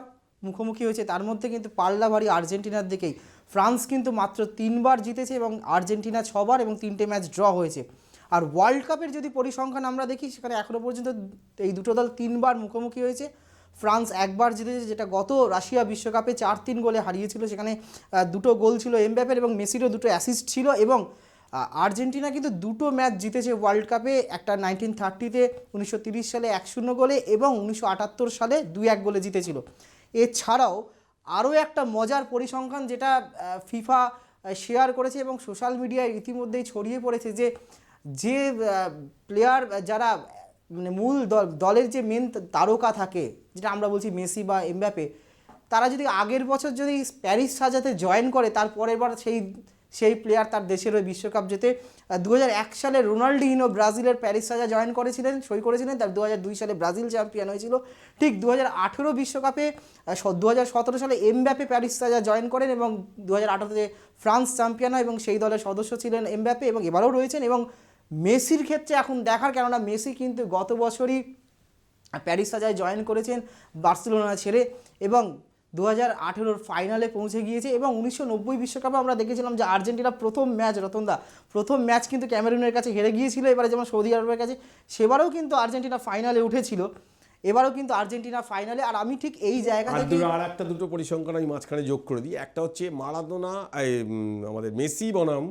A: মুখোমুখি হয়েছে। তার মধ্যে কিন্তু পাল্লা ভারী আর্জেন্টিনার দিকেই। ফ্রান্স কিন্তু মাত্র 3 বার জিতেছে এবং আর্জেন্টিনা 6 বার, এবং 3টে ম্যাচ ড্র হয়েছে। আর ওয়ার্ল্ড কাপের যদি পরিসংখ্যান আমরা দেখি, সেখানে এখনো পর্যন্ত এই দুটো দল 3 বার মুখোমুখি হয়েছে। ফ্রান্স 1 বার জিতেছে, যেটা গত রাশিয়া বিশ্বকাপে 4-3 গোলে হারিয়েছিল। সেখানে 2টো গোল ছিল এমবাপের, এবং মেসিরও 2টো অ্যাসিস্ট ছিল। এবং আর্জেন্টিনা কিন্তু 2টো ম্যাচ জিতেছে ওয়ার্ল্ড কাপে, একটা 1930-তে 1930 সালে 1-0 গোলে, এবং 1978 সালে 2-1 গোলে জিতেছিল। এছাড়াও আরও একটা মজার পরিসংখ্যান যেটা ফিফা শেয়ার করেছে এবং সোশ্যাল মিডিয়ায় ইতিমধ্যেই ছড়িয়ে পড়েছে, যে প্লেয়ার যারা মানে মূল দলের যে মেন তারকা থাকে, যেটা আমরা বলছি মেসি বা এমবাপে, তারা যদি আগের বছর যদি প্যারিস সাজাতে জয়েন করে, তার পরের বার সেই প্লেয়ার তার দেশের ওই বিশ্বকাপ জেতে। 2001 সালে রোনাল্ডিনহো ব্রাজিলের প্যারিস সাজা জয়েন করেছিলেন, সই করেছিলেন। তার 2002 সালে ব্রাজিল চ্যাম্পিয়ন হয়েছিল। ঠিক 2018 বিশ্বকাপে 2017 সালে এমবাপে প্যারিস সাজা জয়েন করেন, এবং 2018-তে ফ্রান্স চ্যাম্পিয়ন হয়, এবং সেই দলের সদস্য ছিলেন এমবাপে, এবং এবারও রয়েছেন। এবং মেসির ক্ষেত্রে এখন দেখার, কেননা মেসি কিন্তু গত বছরই প্যারিস সাজায় জয়েন করেছেন বার্সেলোনা ছেড়ে, এবং 2018 ফাইনালে পৌঁছে গিয়েছে। এবং 1990 বিশ্বকাপে আমরা দেখেছিলাম যে আর্জেন্টিনা প্রথম ম্যাচ কিন্তু ক্যামেরুনের কাছে হেরে গিয়েছিল, এবারে যেমন সৌদি আরবের কাছে, সেবারও কিন্তু আর্জেন্টিনা ফাইনালে উঠেছিল, এবারও কিন্তু আর্জেন্টিনা ফাইনালে। আর আমি ঠিক এই জায়গা থেকে
B: আর দুটো পরিসংখ্যান আমি মাঝখানে যোগ করে দিই। একটা হচ্ছে মারাদোনা, আমাদের মেসি বনাম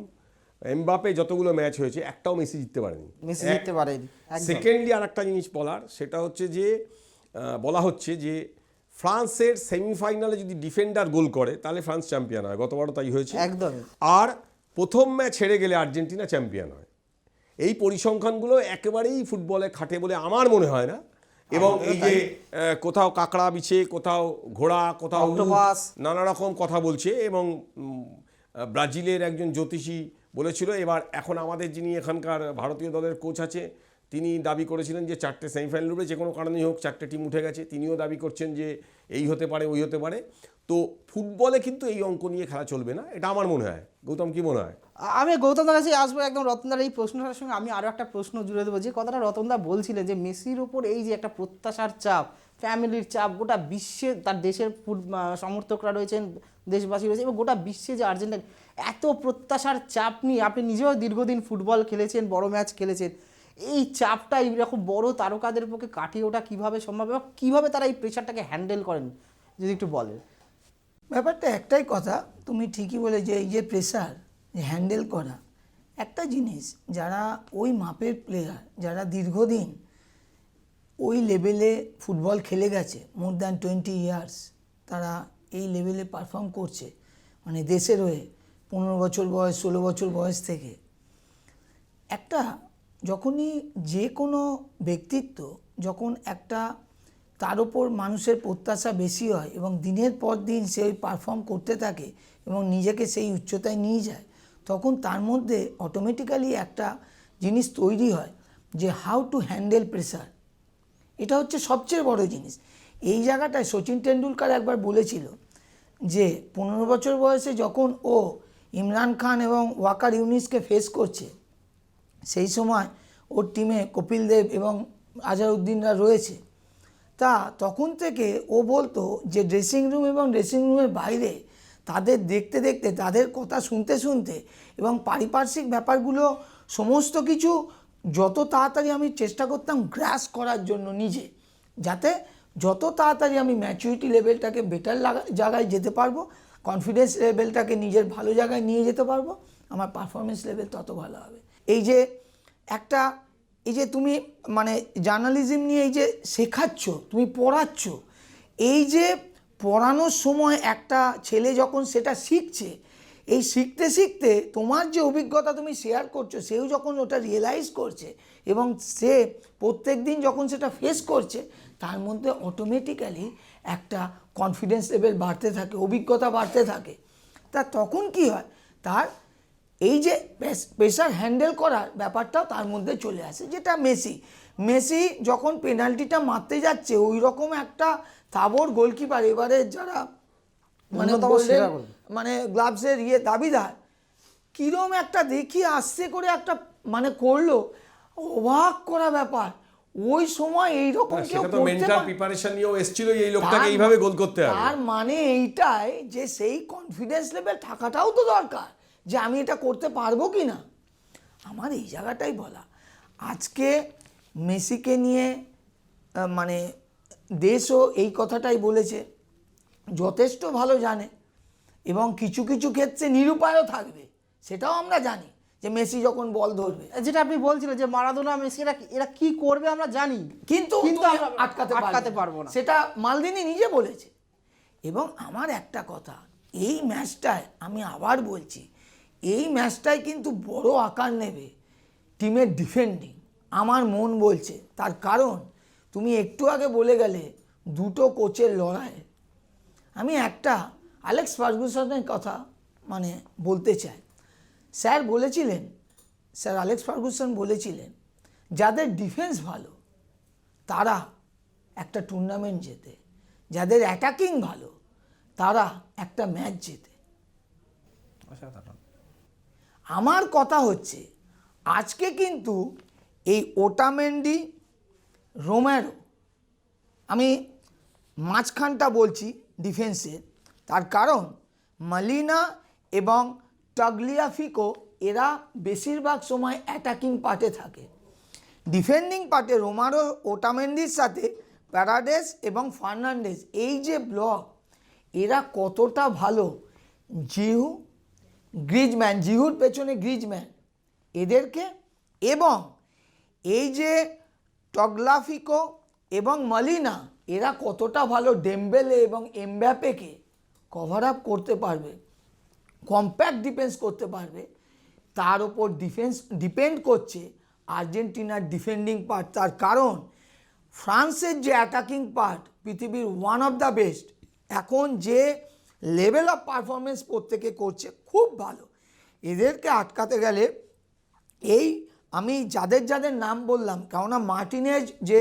B: এমবাপে যতগুলো ম্যাচ হয়েছে একটাও মেসি জিততে পারেনি। সেকেন্ডলি আর একটা জিনিস বলার, সেটা হচ্ছে যে বলা হচ্ছে যে ফ্রান্সের সেমিফাইনালে যদি ডিফেন্ডার গোল করে তাহলে ফ্রান্স চ্যাম্পিয়ন হয়, গতবারও তাই হয়েছে
A: একদম।
B: আর প্রথম ম্যাচ হেরে গেলে আর্জেন্টিনা চ্যাম্পিয়ন হয়। এই পরিসংখ্যানগুলো একেবারেই ফুটবলে খাটে বলে আমার মনে হয় না। এবং এই যে কোথাও কাঁকড়া বিছে, কোথাও ঘোড়া, কোথাও নানা রকম কথা বলছে। এবং ব্রাজিলের একজন জ্যোতিষী বলেছিল, এবার এখন আমাদের যিনি এখানকার ভারতীয় দলের কোচ আছে, তিনি দাবি করেছিলেন যে 4টে সেমিফাইনাল উঠবে, যে কোনো কারণেই হোক 4টে টিম উঠে গেছে। তিনিও দাবি করছেন যে এই হতে পারে, ওই হতে পারে। তো ফুটবলে কিন্তু এই অঙ্ক নিয়ে খেলা চলবে না, এটা আমার মনে হয়। গৌতম, কি মনে হয়?
A: আমি গৌতমদার কাছে আসবো একদম। রতনদার এই প্রশ্নটার সঙ্গে আমি আরও একটা প্রশ্ন জুড়ে দেবো, যে কথাটা রতনদা বলছিলেন যে মেসির ওপর এই যে একটা প্রত্যাশার চাপ, ফ্যামিলির চাপ, গোটা বিশ্বে তার দেশের সমর্থকরা রয়েছেন, দেশবাসী রয়েছে, এবং গোটা বিশ্বে যে আর্জেন্টিনা এত প্রত্যাশার চাপ নিয়ে, আপনি নিজেও দীর্ঘদিন ফুটবল খেলেছেন, বড় ম্যাচ খেলেছেন, এই চাপটা এইরকম বড় তারকাদের পক্ষে কাটিয়ে ওঠা কীভাবে সম্ভব, এবং কীভাবে তারা এই প্রেশারটাকে হ্যান্ডেল করেন, যদি একটু বলেন।
C: ব্যাপারটা একটাই কথা, তুমি ঠিকই বলে যে এই যে প্রেসার হ্যান্ডেল করা একটা জিনিস, যারা ওই মাপের প্লেয়ার, যারা দীর্ঘদিন ওই লেভেলে ফুটবল খেলে গেছে, মোর দ্যান 20 ইয়ার্স, তারা এই লেভেলে পারফর্ম করছে, মানে দেশের হয়ে 15 বছর বয়স, 16 বছর বয়স থেকে। একটা যখনই যে কোনো ব্যক্তিত্ব যখন একটা তার ওপর মানুষের প্রত্যাশা বেশি হয় এবং দিনের পর দিন সে ওই পারফর্ম করতে থাকে এবং নিজেকে সেই উচ্চতায় নিয়ে যায়, তখন তার মধ্যে অটোমেটিক্যালি একটা জিনিস তৈরি হয় যে হাউ টু হ্যান্ডেল প্রেসার। এটা হচ্ছে সবচেয়ে বড় জিনিস। এই জায়গাটায় সচিন টেন্ডুলকার একবার বলেছিল যে 15 বছর বয়সে যখন ও ইমরান খান এবং ওয়াকার ইউনিসকে ফেস করছে, সেই সময় ওর টিমে কপিল দেব এবং আজহারউদ্দিনরা রয়েছে, তা তখন থেকে ও বলতো যে ড্রেসিং রুম এবং ড্রেসিং রুমের বাইরে তাদের দেখতে দেখতে, তাদের কথা শুনতে শুনতে এবং পারিপার্শ্বিক ব্যাপারগুলো সমস্ত কিছু যত তাড়াতাড়ি আমি চেষ্টা করতাম গ্রাস করার জন্য নিজে, যাতে যত তাড়াতাড়ি আমি ম্যাচুরিটি লেভেলটাকে বেটার জায়গায় যেতে পারবো, কনফিডেন্স লেভেলটাকে নিজের ভালো জায়গায় নিয়ে যেতে পারবো, আমার পারফরমেন্স লেভেল তত ভালো হবে। এই যে একটা, এই যে তুমি মানে জার্নালিজম নিয়ে এই যে শেখাচ্ছ, তুমি পড়াচ্ছ, এই যে পড়ানোর সময় একটা ছেলে যখন সেটা শিখছে, এই শিখতে শিখতে তোমার যে অভিজ্ঞতা তুমি শেয়ার করছো, সেও যখন ওটা রিয়েলাইজ করছে এবং সে প্রত্যেক দিন যখন সেটা ফেস করছে, তার মধ্যে অটোমেটিক্যালি একটা কনফিডেন্স লেভেল বাড়তে থাকে, অভিজ্ঞতা বাড়তে থাকে। তা তখন কি হয়, তার এই যে প্রেসার হ্যান্ডেল করার ব্যাপারটাও তার মধ্যে চলে আসে। যেটা মেসি যখন পেনাল্টিটা মারতে যাচ্ছে, ওই রকম একটা তাবর গোলকিপার, এবারে যারা মানে মানে গ্লাভসের দাবিদার, কিরম একটা দেখি আস্তে করে একটা মানে করলো, অবাক করা ব্যাপার। ওই সময় এইরকম কেউ
B: সেটা তো মেন্টাল প্রিপারেশন নিয়েও এসেছিল এই লোকটাকে এইভাবে গোল করতে হবে।
C: তার মানে এইটাই যে সেই কনফিডেন্স লেভেল থাকাটাও তো দরকার, যে আমি এটা করতে পারবো কি না। আমার এই জায়গাটাই বলা, আজকে মেসিকে নিয়ে মানে দেশও এই কথাটাই বলেছে, যথেষ্ট ভালো জানে এবং কিছু কিছু ক্ষেত্রে নিরুপায়ও থাকবে, সেটাও আমরা জানি যে মেসি যখন বল ধরবে,
A: যেটা আপনি বলছিলেন যে মারাদোনা, মেসি এরা কি করবে আমরা জানি,
C: কিন্তু
A: আমরা আটকাতে পারবো না,
C: সেটা মালদিনি নিজে বলেছে। এবং আমার একটা কথা, এই ম্যাচটায় আমি আবার বলছি, এই ম্যাচটায় কিন্তু বড় আকার নেবে টিমের ডিফেন্ডিং, আমার মন বলছে। তার কারণ তুমি একটু আগে বলে গেলে দুটো কোচের লড়াই। আমি একটা অ্যালেক্স ফার্গুসনের কথা মানে বলতে চাই। স্যার অ্যালেক্স ফার্গুসন বলেছিলেন, যাদের ডিফেন্স ভালো তারা একটা টুর্নামেন্ট জেতে, যাদের অ্যাটাকিং ভালো তারা একটা ম্যাচ জেতে। আমার কথা হচ্ছে, আজকে কিন্তু এই ওটামেন্ডি, রোমেরো, আমি মাঝখানটা বলছি ডিফেন্সের, তার কারণ মালিনা এবং টাগলিয়াফিকো এরা বেশিরভাগ সময় অ্যাটাকিং পার্টে থাকে। ডিফেন্ডিং পার্টে রোমারো, ওটামেন্ডির সাথে প্যারাডেস এবং ফার্নান্ডেজ, এই যে ব্লক, এরা কতটা ভালো। জিহুর পেছনে গ্রিজম্যান এদেরকে, এবং এই যে টগলাফিকো এবং মালিনা, এরা কতটা ভালো ডেম্বেলে এবং এমবাপ্পেকে কভার আপ করতে পারবে, কম্প্যাক্ট ডিফেন্স করতে পারবে, তার ওপর ডিফেন্স ডিপেন্ড করছে আর্জেন্টিনার ডিফেন্ডিং পার্ট। তার কারণ ফ্রান্সের যে অ্যাটাকিং পার্ট পৃথিবীর ওয়ান অফ দ্য বেস্ট, এখন যে লেভেল অফ পারফরমেন্স প্রত্যেকে করছে খুব ভালো। এদেরকে আটকাতে গেলে এই আমি যাদের নাম বললাম, কেননা মার্টিনেজ যে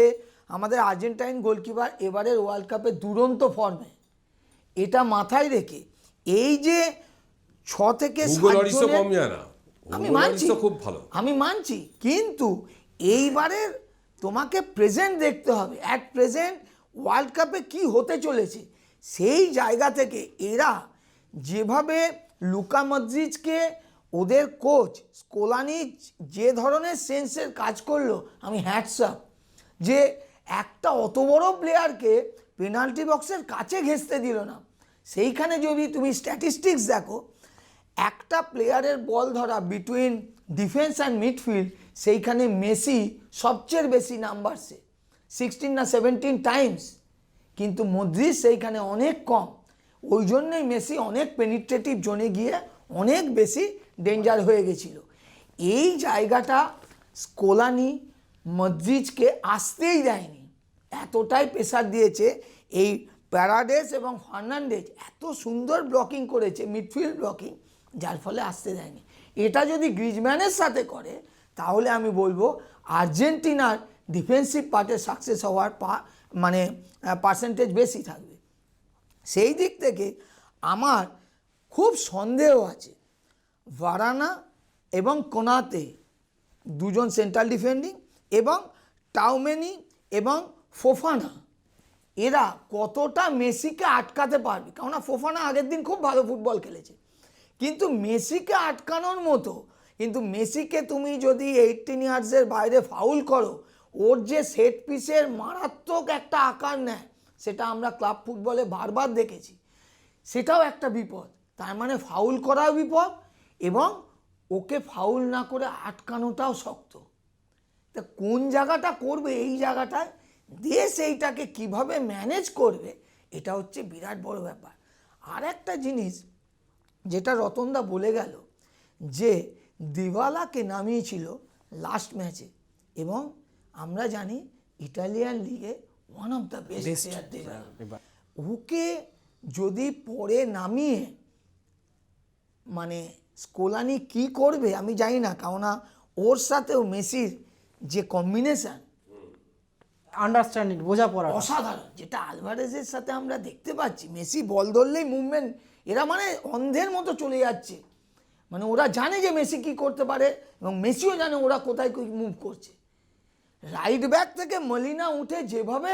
C: আমাদের আর্জেন্টাইন গোলকিপার, এবারের ওয়ার্ল্ড কাপে দুরন্ত ফর্মে, এটা মাথায় রেখে এই যে 6 থেকে 7 জনের, আমি মানছি, কিন্তু এইবারের তোমাকে প্রেজেন্ট দেখতে হবে, অ্যাট প্রেজেন্ট ওয়ার্ল্ড কাপে কি হতে চলেছে। সেই জায়গা থেকে এরা যেভাবে লুকা মদ্রিচকে ওদের কোচ স্কোলানি যে ধরনের সেন্সের কাজ করলো, আমি হ্যাটস আপ, যে একটা অত বড় প্লেয়ারকে পেনাল্টি বক্সের কাছে ঘেঁষতে দিল না। সেইখানে যদি তুমি স্ট্যাটিস্টিক্স দেখো, একটা প্লেয়ারের বল ধরা বিটুইন ডিফেন্স অ্যান্ড মিডফিল্ড, সেইখানে মেসি সবচেয়ে বেশি নাম্বারসে 16 না 17 টাইমস, কিন্তু মদ্রিজ সেইখানে অনেক কম। ওই জন্যই মেসি অনেক পেনিট্রেটিভ জোনে গিয়ে অনেক বেশি ডেঞ্জার হয়ে গেছিল। এই জায়গাটা স্কোলানি মদ্রিজকে আসতেই দেয়নি, এতটাই প্রেসার দিয়েছে। এই প্যারাডেস এবং ফার্নান্ডেজ এত সুন্দর ব্লকিং করেছে, মিডফিল্ড ব্লকিং, যার ফলে আসতে দেয়নি। এটা যদি গ্রিজম্যানের সাথে করে তাহলে আমি বলবো আর্জেন্টিনার ডিফেন্সিভ পার্টে সাকসেস হওয়ার মানে পার্সেন্টেজ বেশি থাকবে। সেই দিক থেকে আমার খুব সন্দেহ আছে ভারানা এবং কোনাতে, দুজন সেন্ট্রাল ডিফেন্ডিং, এবং টাউমেনি এবং ফোফানা, এরা কতটা মেসিকে আটকাতে পারবে। কেননা ফোফানা আগের দিন খুব ভালো ফুটবল খেলেছে, কিন্তু মেসিকে আটকানোর মতো, কিন্তু মেসিকে তুমি যদি 18 ইয়ার্সের বাইরে ফাউল করো, ওর যে সেট পিসের মারাত্মক একটা আকার নেয়, সেটা আমরা ক্লাব ফুটবলে বারবার দেখেছি, সেটাও একটা বিপদ। তার মানে ফাউল করাও বিপদ এবং ওকে ফাউল না করে আটকানোটাও শক্ত। তা কোন জায়গাটা করবে, এই জায়গাটায় দেশ এইটাকে কিভাবে ম্যানেজ করবে, এটা হচ্ছে বিরাট বড় ব্যাপার। আর একটা জিনিস যেটা রতনদা বলে গেল, যে দিবালাকে নামিয়েছিল লাস্ট ম্যাচে, এবং আমরা জানি ইটালিয়ান লিগে one of the best player Dybala. ওকে যদি পরে নামিয়ে মানে স্কোলানি কি করবে আমি জানি না, কেননা ওর সাথেও মেসির যে কম্বিনেশন
A: আন্ডারস্ট্যান্ডিং, বোঝাপড়া
C: অসাধারণ, যেটা আলভারেজের সাথে আমরা দেখতে পাচ্ছি। মেসি বল ধরলেই মুভমেন্ট, এরা মানে অন্ধের মতো চলে যাচ্ছে, মানে ওরা জানে যে মেসি কি করতে পারে এবং মেসিও জানে ওরা কোথায় মুভ করছে। রাইট ব্যাক থেকে মলিনা উঠে যেভাবে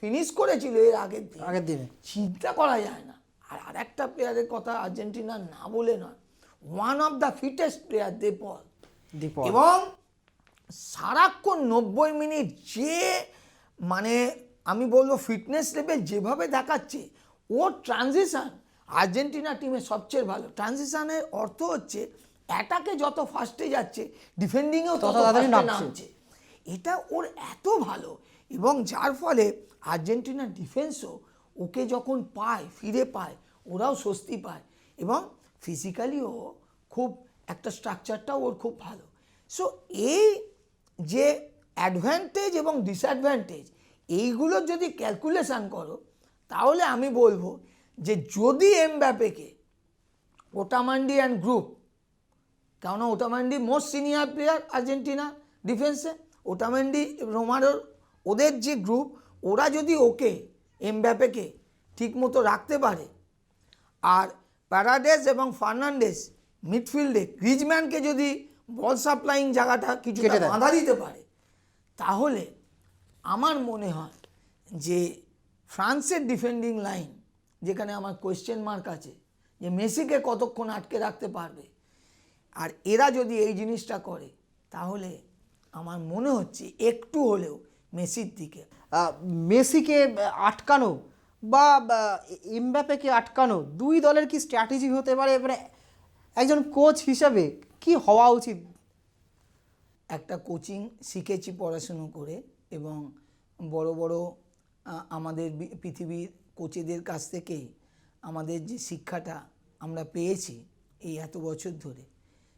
C: ফিনিশ করেছিল এর আগের দিনে, চিন্তা করা যায় না। আর আরেকটা প্লেয়ারের কথা আর্জেন্টিনা না বলে নয়, one of the fittest player De Paul, এবং সারাক্ষণ 90 মিনিট যে মানে আমি বলবো ফিটনেস লেভেল যেভাবে দেখাচ্ছে, ওর ট্রানজিশন আর্জেন্টিনা টিমের সবচেয়ে ভালো। ট্রানজিশনের অর্থ হচ্ছে অ্যাটাকে যত ফাস্টে যাচ্ছে, ডিফেন্ডিংয়েও তত ফাস্টে নামছে। এটা ওর এত ভালো, এবং যার ফলে আর্জেন্টিনার ডিফেন্সও ওকে যখন পায়, ফিরে পায়, ওরাও স্বস্তি পায়, এবং ফিজিক্যালিও খুব একটা স্ট্রাকচারটাও ওর খুব ভালো। সো এই যে অ্যাডভান্টেজ এবং ডিসঅ্যাডভান্টেজ, এইগুলো যদি ক্যালকুলেশান করো, তাহলে আমি বলবো যে যদি এমবাপ্পেকে ওটামান্ডি অ্যান্ড গ্রুপ, কেননা ওটামান্ডি মোস্ট সিনিয়র প্লেয়ার আর্জেন্টিনা ডিফেন্সে, ওটামান্ডি রোমারোর ওদের যে গ্রুপ, ওরা যদি ওকে এমবাপ্পেকে ঠিকমতো রাখতে পারে, আর প্যারাডেস এবং ফার্নান্ডেস মিডফিল্ডে গ্রিজম্যানকে যদি বল সাপ্লাইং জায়গাটা কিছুটা বাধা দিতে পারে, তাহলে আমার মনে হয় যে ফ্রান্সের ডিফেন্ডিং লাইন, যেখানে আমার কোয়েশ্চেন মার্ক আছে যে মেসিকে কতক্ষণ আটকে রাখতে পারবে, আর এরা যদি এই জিনিসটা করে, তাহলে আমার মনে হচ্ছে একটু হলেও মেসির দিকে।
A: মেসিকে আটকানো বা এমবাপ্পেকে আটকানো, দুই দলের কি স্ট্র্যাটেজি হতে পারে, মানে একজন কোচ হিসাবে কি হওয়া উচিত?
C: একটা কোচিং শিখেছি পড়াশুনো করে, এবং বড় বড় আমাদের পৃথিবীর কোচেদের কাছ থেকে আমাদের যে শিক্ষাটা আমরা পেয়েছি এই এত বছর ধরে,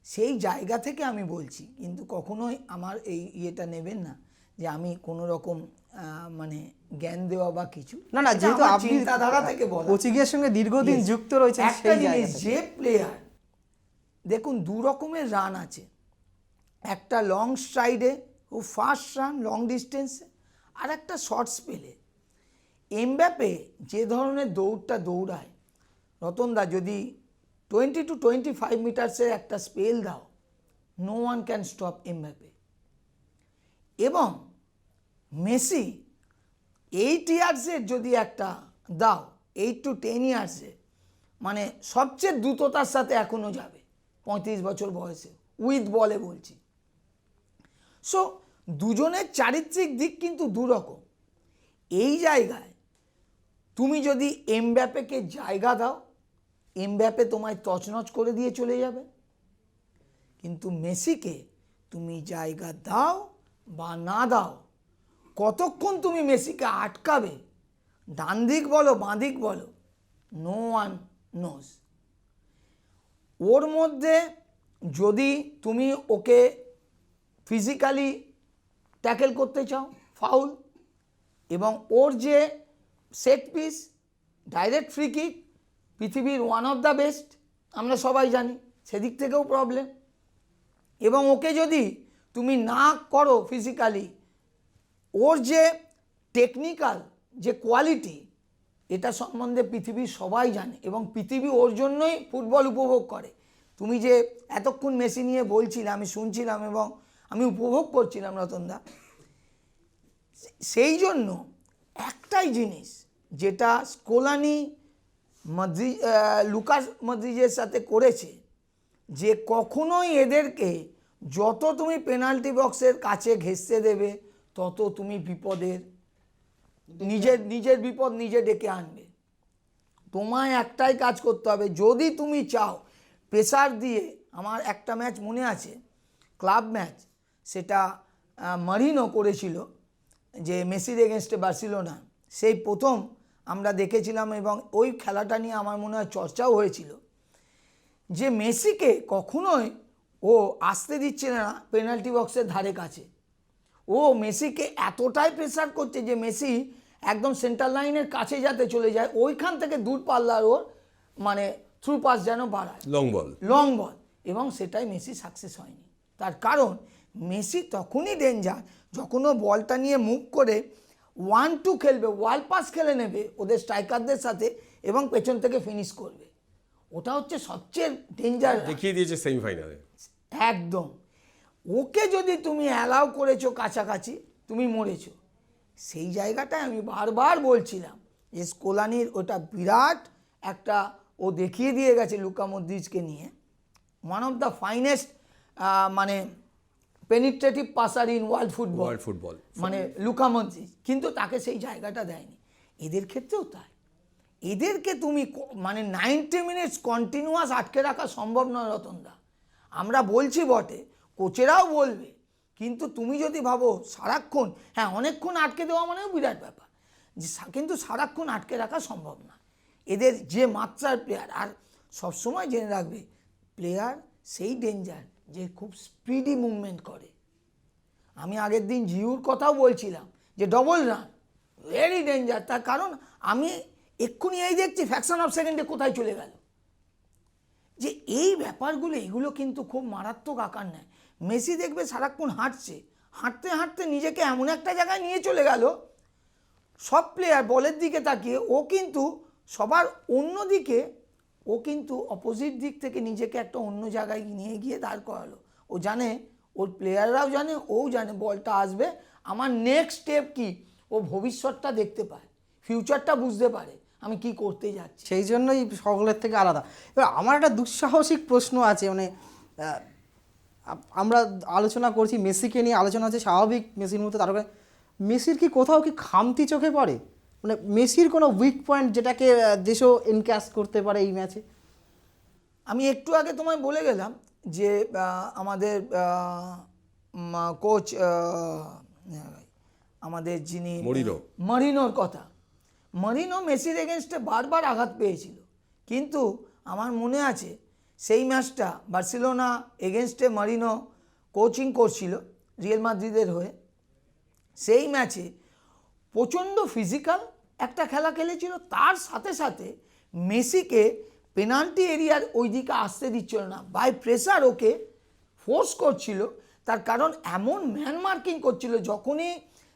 C: সেই জায়গা থেকে আমি বলছি। কিন্তু কখনোই আমার এই ইয়েটা নেবেন না যে আমি কোনো রকম মানে জ্ঞান দেওয়া বা কিছু
A: না, যেহেতু আপনি
C: চিন্তাধারা থেকে বলা,
A: কোচিংয়ের সঙ্গে দীর্ঘদিন যুক্ত রয়েছেন,
C: একটা জিনিস, যে প্লেয়ার দেখুন দু রকমের রান আছে, একটা লং স্ট্রাইডে ও ফাস্ট রান লং ডিস্টেন্সে, আর একটা শর্ট স্পেলে। এমবাপ্পে যে ধরনের দৌড়টা দৌড়ায়, রতনদা যদি 20 to 25 মিটার্সের একটা স্পেল দাও, no one can stop Mbappe. এবং মেসি 8 ইয়ার্সের যদি একটা দাও, 8 to 10 ইয়ার্সে, মানে সবচেয়ে দ্রুততার সাথে এখনও যাবে 35 বছর বয়সে, উইথ বলে বলছি। সো দুজনের চারিত্রিক দিক কিন্তু দুরকম। এই জায়গায় তুমি যদি এমবাপ্পেকে জায়গা দাও, এমবাপ্পে তোমায় তছনছ করে দিয়ে চলে যাবে। কিন্তু মেসিকে তুমি জায়গা দাও বা না দাও, কতক্ষণ তুমি মেসিকে আটকাবে, ডান দিক বলো বাঁ দিক বলো, নো ওয়ান নোজ। ওর মধ্যে যদি তুমি ওকে ফিজিক্যালি ট্যাকেল করতে চাও, ফাউল, এবং ওর যে set piece, direct free kick, পৃথিবীর ওয়ান অফ দ্য বেস্ট, আমরা সবাই জানি, সেদিক থেকেও প্রবলেম। এবং ওকে যদি তুমি না করো ফিজিক্যালি, ওর যে টেকনিক্যাল যে কোয়ালিটি, এটা সম্বন্ধে পৃথিবীর সবাই জানে এবং পৃথিবী ওর জন্যই ফুটবল উপভোগ করে। তুমি যে এতক্ষণ মেসি নিয়ে বলছিলে, আমি শুনছিলাম এবং আমি উপভোগ করছিলাম রতনদা। সেই জন্য একটাই জিনিস যেটা স্কোলানি লুকাস মদ্রিজের সাথে করেছে, যে কখনোই এদেরকে যত তুমি পেনাল্টি বক্সের কাছে ঘেঁষতে দেবে, তত তুমি বিপদের নিজের বিপদ নিজে ডেকে আনবে। তোমায় একটাই কাজ করতে হবে, যদি তুমি চাও প্রেসার দিয়ে। আমার একটা ম্যাচ মনে আছে, ক্লাব ম্যাচ, সেটা মারিনো করেছিল, যে মেসির এগেনস্টে বার্সেলোনা, সেই প্রথম আমরা দেখেছিলাম এবং ওই খেলাটা নিয়ে আমার মনে হয় চর্চাও হয়েছিল, যে মেসিকে কখনোই ও আসতে দিচ্ছে না পেনাল্টি বক্সের ধারে কাছে। ও মেসিকে এতটাই প্রেসার করছে যে মেসি একদম সেন্টার লাইনের কাছে যাতে চলে যায়, ওইখান থেকে দূর পাল্লার ওর মানে থ্রু পাস যেন বাড়ায়, লং বল, এবং সেটাই মেসি সাকসেস হয়নি। তার কারণ মেসি তখনই ডেঞ্জার যখন ও বলটা নিয়ে মুভ করে 1-2 খেলবে, ওয়াল পাস খেলে নেবে ওদের স্ট্রাইকারদের সাথে এবং পেছন থেকে ফিনিশ করবে। ওটা হচ্ছে সবচেয়ে ডেঞ্জার,
B: দেখিয়ে দিয়েছে সেমিফাইনালে
C: একদম। ওকে যদি তুমি অ্যালাউ করেছো কাছাকাছি, তুমি মরেছো। সেই জায়গাটায় আমি বারবার বলছিলাম যে স্কোলানির ওটা বিরাট একটা, ও দেখিয়ে দিয়ে গেছে লুকা মদ্রিজকে নিয়ে, ওয়ান অফ দ্য ফাইনেস্ট মানে পেনিট্রেটিভ পাসার ইন ওয়ার্ল্ড ফুটবল মানে লুকা মদ্রিজ, কিন্তু তাকে সেই জায়গাটা দেয়নি। এদের ক্ষেত্রেও তাই, এদেরকে তুমি মানে 90 মিনিটস কন্টিনিউয়াস আটকে রাখা সম্ভব নয় রতনদা। আমরা বলছি বটে, কোচেরাও বলবে, কিন্তু তুমি যদি ভাবো সারাক্ষণ, হ্যাঁ অনেকক্ষণ আটকে দেওয়া মানেও বিরাট ব্যাপার, যে কিন্তু সারাক্ষণ আটকে রাখা সম্ভব না। এদের যে মাত্রার প্লেয়ার, আর সবসময় জেনে রাখবে প্লেয়ার সেই ডেঞ্জার যে খুব স্পিডি মুভমেন্ট করে। আমি আগের দিন জিউর কথাও বলছিলাম যে ডবল রান ভেরি ডেঞ্জার, তার কারণ আমি এক্ষুনি এই দেখছি ফ্র্যাকশন অফ সেকেন্ডে কোথায় চলে গেল। যে এই ব্যাপারগুলো, এগুলো কিন্তু খুব মারাত্মক আকার নেয়। মেসি দেখবে সারাক্ষণ হাঁটছে, হাঁটতে হাঁটতে নিজেকে এমন একটা জায়গায় নিয়ে চলে গেল, সব প্লেয়ার বলের দিকে তাকিয়ে, ও কিন্তু সবার অন্য দিকে, ও কিন্তু অপোজিট দিক থেকে নিজেকে একটা অন্য জায়গায় নিয়ে গিয়ে দাঁড় করালো। ও জানে, ওর প্লেয়াররাও জানে, ওও জানে বলটা আসবে, আমার নেক্সট স্টেপ কি, ও ভবিষ্যৎটা দেখতে পায়, ফিউচারটা বুঝতে পারে আমি কি করতে যাচ্ছি।
A: সেই জন্যই সকলের থেকে আলাদা। এবার আমার একটা দুঃসাহসিক প্রশ্ন আছে, মানে আমরা আলোচনা করছি মেসিকে নিয়ে, আলোচনা হচ্ছে স্বাভাবিক মেসির মতো তারকা, মেসির কি কোথাও কি খামতি চোখে পড়ে? মানে মেসির কোনো উইক পয়েন্ট যেটাকে দেশও এনক্যাশ করতে পারে এই ম্যাচে?
C: আমি একটু আগে তোমায় বলে গেলাম যে আমাদের কোচ আমাদের যিনি মারিনোর কথা, মারিনো মেসির এগেনস্টে বারবার আঘাত পেয়েছিল, কিন্তু আমার মনে আছে সেই ম্যাচটা বার্সেলোনা এগেনস্টে মারিনো কোচিং করছিল রিয়াল মাদ্রিদের হয়ে। সেই ম্যাচে প্রচণ্ড ফিজিক্যাল একটা খেলা খেলেছিল, তার সাথে সাথে মেসিকে পেনাল্টি এরিয়ার ওই দিকে আসতে দিচ্ছিল না, বাই প্রেসার ওকে ফোর্স করছিল। তার কারণ এমন ম্যান মার্কিং করছিল, যখনই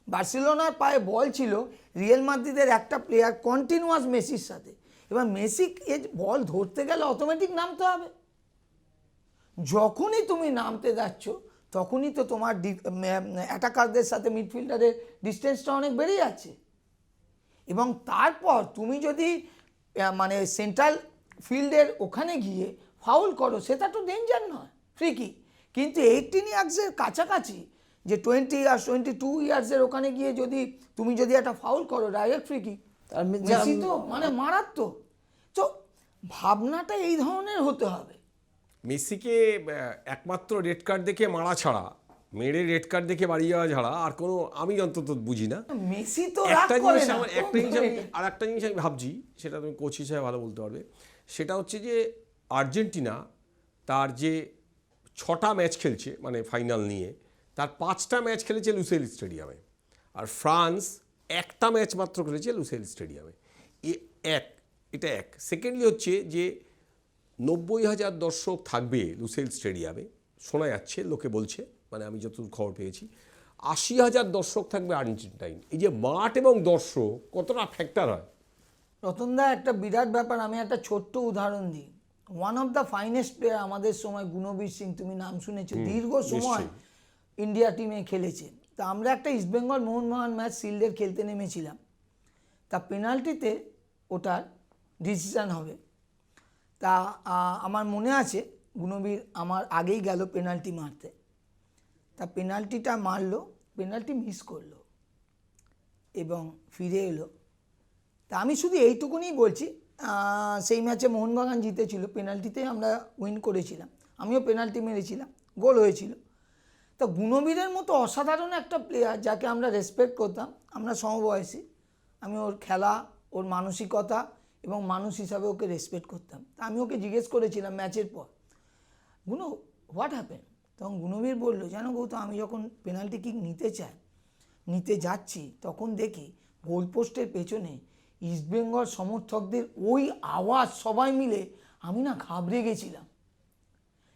C: বার্সেলোনার পায়ে বল ছিল, রিয়াল মাদ্রিদের একটা প্লেয়ার কন্টিনিউয়াস মেসির সাথে, এবার মেসিকে বল ধরতে গেলে অটোমেটিক নামতে হবে। যখনই তুমি নামতে যাচ্ছ তখনই তো তোমার অ্যাটাকারদের সাথে মিডফিল্ডারের ডিস্টেন্সটা অনেক বেড়ে যাচ্ছে, এবং তারপর তুমি যদি মানে সেন্ট্রাল ফিল্ডের ওখানে গিয়ে ফাউল করো, সেটা তো ডেঞ্জার নয়, ফ্রি কিক। কিন্তু 18 ইয়ার্সের কাছাকাছি, যে 20 ইয়ার্স 22 ইয়ার্সের ওখানে গিয়ে যদি তুমি একটা ফাউল করো ডাইরেক্ট ফ্রি কিক,
A: আর
C: মেসি তো মানে মারাত্মক। তো ভাবনাটা এই ধরনের হতে হবে।
B: মেসিকে একমাত্র রেড কার্ড দেখে মারা ছাড়া, মেরে রেড কার্ড দেখে বাড়ি যাওয়া ছাড়া আর কোনো আমি অন্তত বুঝি না।
C: মেসি তো রাগ
B: একটা
C: করে
B: জিনিস
C: না।
B: আমার একটা জিনিস আমি আর একটা জিনিস আমি ভাবছি, সেটা তুমি কোচ হিসেবে ভালো বলতে পারবে, সেটা হচ্ছে যে আর্জেন্টিনা তার যে 6টা ম্যাচ খেলছে মানে ফাইনাল নিয়ে, তার 5টা ম্যাচ খেলেছে লুসেল স্টেডিয়ামে, আর ফ্রান্স একটা ম্যাচ মাত্র খেলেছে লুসেল স্টেডিয়ামে। এটা এক। সেকেন্ডলি হচ্ছে যে 90,000 দর্শক থাকবে লুসেল স্টেডিয়ামে, শোনা যাচ্ছে, লোকে বলছে, মানে আমি যতদূর খবর পেয়েছি 80,000 দর্শক থাকবে আর্জেন্টাইন। এই যে মাঠ এবং দর্শক কতটা ফ্যাক্টর হয়।
C: রতনদা একটা বিরাট ব্যাপার, আমি একটা ছোট্ট উদাহরণ দিই। One of the finest player আমাদের সময় গুণবীর সিং, তুমি নাম শুনেছো, দীর্ঘ সময় ইন্ডিয়া টিমে খেলেছে। তা আমরা একটা ইস্টবেঙ্গল মোহনবাগান ম্যাচ শিল্ডের খেলতে নেমেছিলাম, তা পেনাল্টিতে ওটার ডিসিশন হবে। তা আমার মনে আছে গুণবীর আমার আগেই গেল পেনাল্টি মারতে, তা পেনাল্টিটা মারলো, পেনাল্টি মিস করলো এবং ফিরে এলো। তা আমি শুধু এইটুকুনি বলছি, সেই ম্যাচে মোহনবাগান জিতেছিল, পেনাল্টিতে আমরা উইন করেছিলাম, আমিও পেনাল্টি মেরেছিলাম, গোল হয়েছিল। তা গুণবীরের মতো অসাধারণ একটা প্লেয়ার যাকে আমরা রেসপেক্ট করতাম, আমরা সমবয়সী, আমি ওর খেলা, ওর মানসিকতা এবং মানুষ হিসাবে ওকে রেসপেক্ট করতাম। তা আমি ওকে জিজ্ঞেস করেছিলাম ম্যাচের পর, গুণ হোয়াট হ্যাপেন? তখন গুণবীর বললো, জানো গৌতম, আমি যখন পেনাল্টি কিক নিতে যাচ্ছি, তখন দেখি গোলপোস্টের পেছনে ইস্টবেঙ্গল সমর্থকদের ওই আওয়াজ, সবাই মিলে, আমি না ঘাবড়ে গেছিলাম।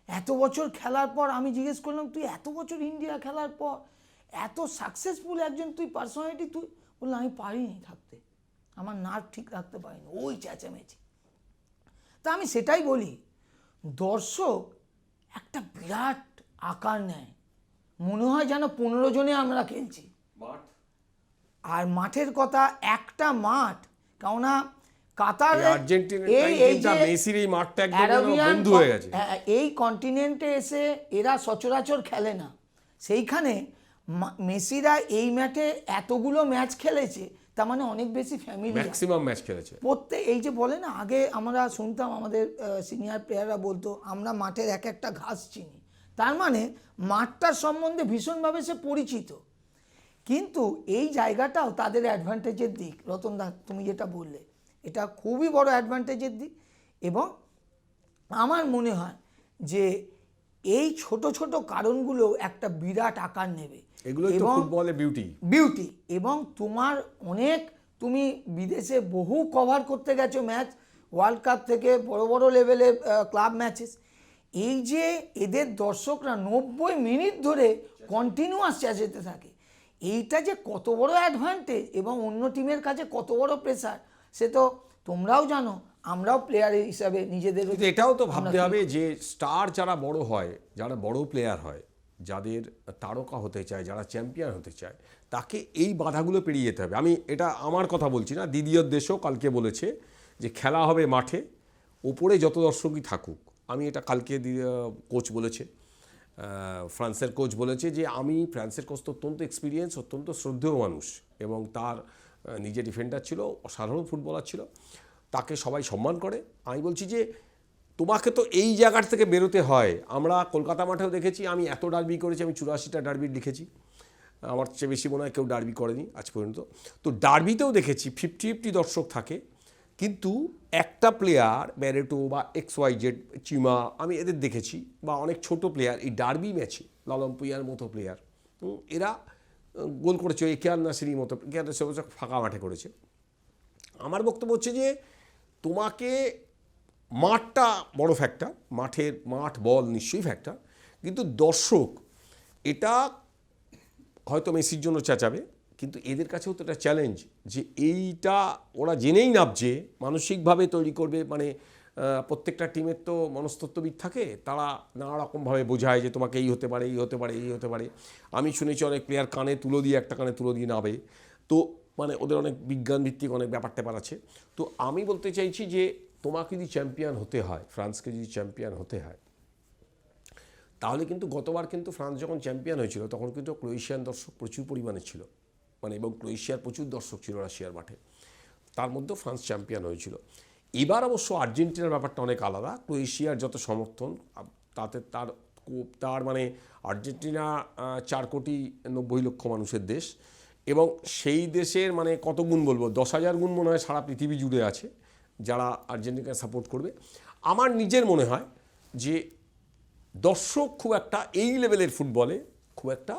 C: এত বছর খেলার পর আমি জিজ্ঞেস করলাম, তুই এত বছর ইন্ডিয়া খেলার পর এত সাকসেসফুল একজন তুই পার্সোনালিটি, তুই? বললাম, আমি পারিনি থাকতে, আমার নার্ভ ঠিক রাখতে পারিনি, ওই চেঁচামেচি। তা আমি সেটাই বলি, দর্শক একটা বিরাট আকার নেয়, মনে হয় যেন 15 জনে আমরা খেলছি। আর মাঠের কথা, একটা মাঠ, কেননা কাতার
B: মেসির এই মাঠটা একদম বন্ধু হয়ে গেছে।
C: এই কন্টিনেন্টে এসে এরা সচরাচর খেলে না, সেইখানে মেসিরা এই ম্যাচে এতগুলো ম্যাচ খেলেছে, তার মানে অনেক বেশি ফ্যামিলি,
B: ম্যাক্সিমাম ম্যাচ খেলেছে।
C: এই যে বলে না, আগে আমরা শুনতাম আমাদের সিনিয়র প্লেয়াররা বলতো, আমরা মাঠের এক একটা ঘাস চিনি, তার মানে মাঠটার সম্বন্ধে ভীষণভাবে সে পরিচিত। কিন্তু এই জায়গাটাও তাদের অ্যাডভান্টেজের দিক। রতনদা, তুমি যেটা বললে, এটা খুবই বড় অ্যাডভান্টেজের দিক। এবং আমার মনে হয় যে এই ছোট ছোট কারণগুলো একটা বিরাট আকার নেবে,
B: এগুলোই তো ফুটবলের
C: বিউটি। এবং তোমার অনেক, তুমি বিদেশে বহু কভার করতে গেছো ম্যাচ, ওয়ার্ল্ড কাপ থেকে বড় বড় লেভেলের ক্লাব ম্যাচেস, এই যে এদের দর্শকরা 90 মিনিট ধরে কন্টিনিউয়াস চেঁচাতে থাকে, এইটা যে কত বড় অ্যাডভান্টেজ এবং অন্য টিমের কাছে কত বড় প্রেসার, সে তো তোমরাও জানো, আমরাও প্লেয়ার হিসাবে নিজেদের।
B: এটাও তো ভাবতে হবে যে স্টার যারা বড় হয়, যারা বড় প্লেয়ার হয়, যাদের তারকা হতে চায়, যারা চ্যাম্পিয়ন হতে চায়, তাকে এই বাধাগুলো পেরিয়ে যেতে হবে। আমি এটা আমার কথা বলছি না, দিদিয়র দেশও কালকে বলেছে যে খেলা হবে মাঠে, ওপরে যত দর্শকই থাকুক। আমি এটা কালকে কোচ বলেছে, ফ্রান্সের কোচ বলেছে যে ফ্রান্সের কোচ তো অত্যন্ত এক্সপিরিয়েন্স, অত্যন্ত শ্রদ্ধেয় মানুষ, এবং তার নিজে ডিফেন্ডার ছিল, অসাধারণ ফুটবলার ছিল, তাকে সবাই সম্মান করে। আমি বলছি যে তোমাকে তো এই জায়গার থেকে বেরোতে হয়। আমরা কলকাতা মাঠেও দেখেছি, আমি এত ডার্বি করেছি, আমি 84টা ডার্বি লিখেছি, আমার চেয়ে বেশি মনে হয় কেউ ডার্বি করেনি আজ পর্যন্ত। তো ডার্বিতেও দেখেছি 50-50 দর্শক থাকে, কিন্তু একটা প্লেয়ার ব্যারেটো বা XYZ চিমা, আমি এদের দেখেছি, বা অনেক ছোট প্লেয়ার এই ডার্বি ম্যাচে, লালমপুইয়ার মতো প্লেয়ার, এরা গোল করেছে, কেয়ার নাসিরির মতো, কেয়ার নাসির ফাঁকা মাঠে করেছে। আমার বক্তব্য হচ্ছে যে তোমাকে মাঠটা বড় ফ্যাক্টর, মাঠ বল নিশ্চয়ই ফ্যাক্টর, কিন্তু দর্শক এটা হয়তো মেসির জন্য চেঁচাবে, কিন্তু এদের কাছেও তো একটা চ্যালেঞ্জ যে এইটা ওরা জেনেই নামছে, মানসিকভাবে তৈরি করবে। মানে প্রত্যেকটা টিমের তো মনস্তত্ত্ববিদ থাকে, তারা নানা রকমভাবে বোঝায় যে তোমাকে এই হতে পারে, এই হতে পারে, এই হতে পারে। আমি শুনেছি অনেক প্লেয়ার কানে তুলো দিয়ে, একটা কানে তুলো দিয়ে নাবে, তো মানে ওদের অনেক বিজ্ঞানভিত্তিক অনেক ব্যাপার ট্যাপার আছে। তো আমি বলতে চাইছি যে তোমাকে যদি চ্যাম্পিয়ন হতে হয়, ফ্রান্সকে যদি চ্যাম্পিয়ন হতে হয়, তাহলে কিন্তু গতবার কিন্তু ফ্রান্স যখন চ্যাম্পিয়ন হয়েছিল, তখন কিন্তু ক্রোয়েশিয়ান দর্শক প্রচুর পরিমাণে ছিল, মানে এবং ক্রোয়েশিয়ার প্রচুর দর্শক ছিল রাশিয়ার মাঠে। তার মধ্যেও ফ্রান্স চ্যাম্পিয়ন হয়েছিল। এবার অবশ্য আর্জেন্টিনার ব্যাপারটা অনেক আলাদা। ক্রোয়েশিয়ার যত সমর্থন তাতে তার মানে আর্জেন্টিনা 4,90,00,000 মানুষের দেশ, এবং সেই দেশের মানে কত গুণ বলবো, 10,000 গুণ মনে হয় সারা পৃথিবী জুড়ে আছে যারা আর্জেন্টিনাকে সাপোর্ট করবে। আমার নিজের মনে হয় যে দর্শক খুব একটা এই লেভেলের ফুটবলে খুব একটা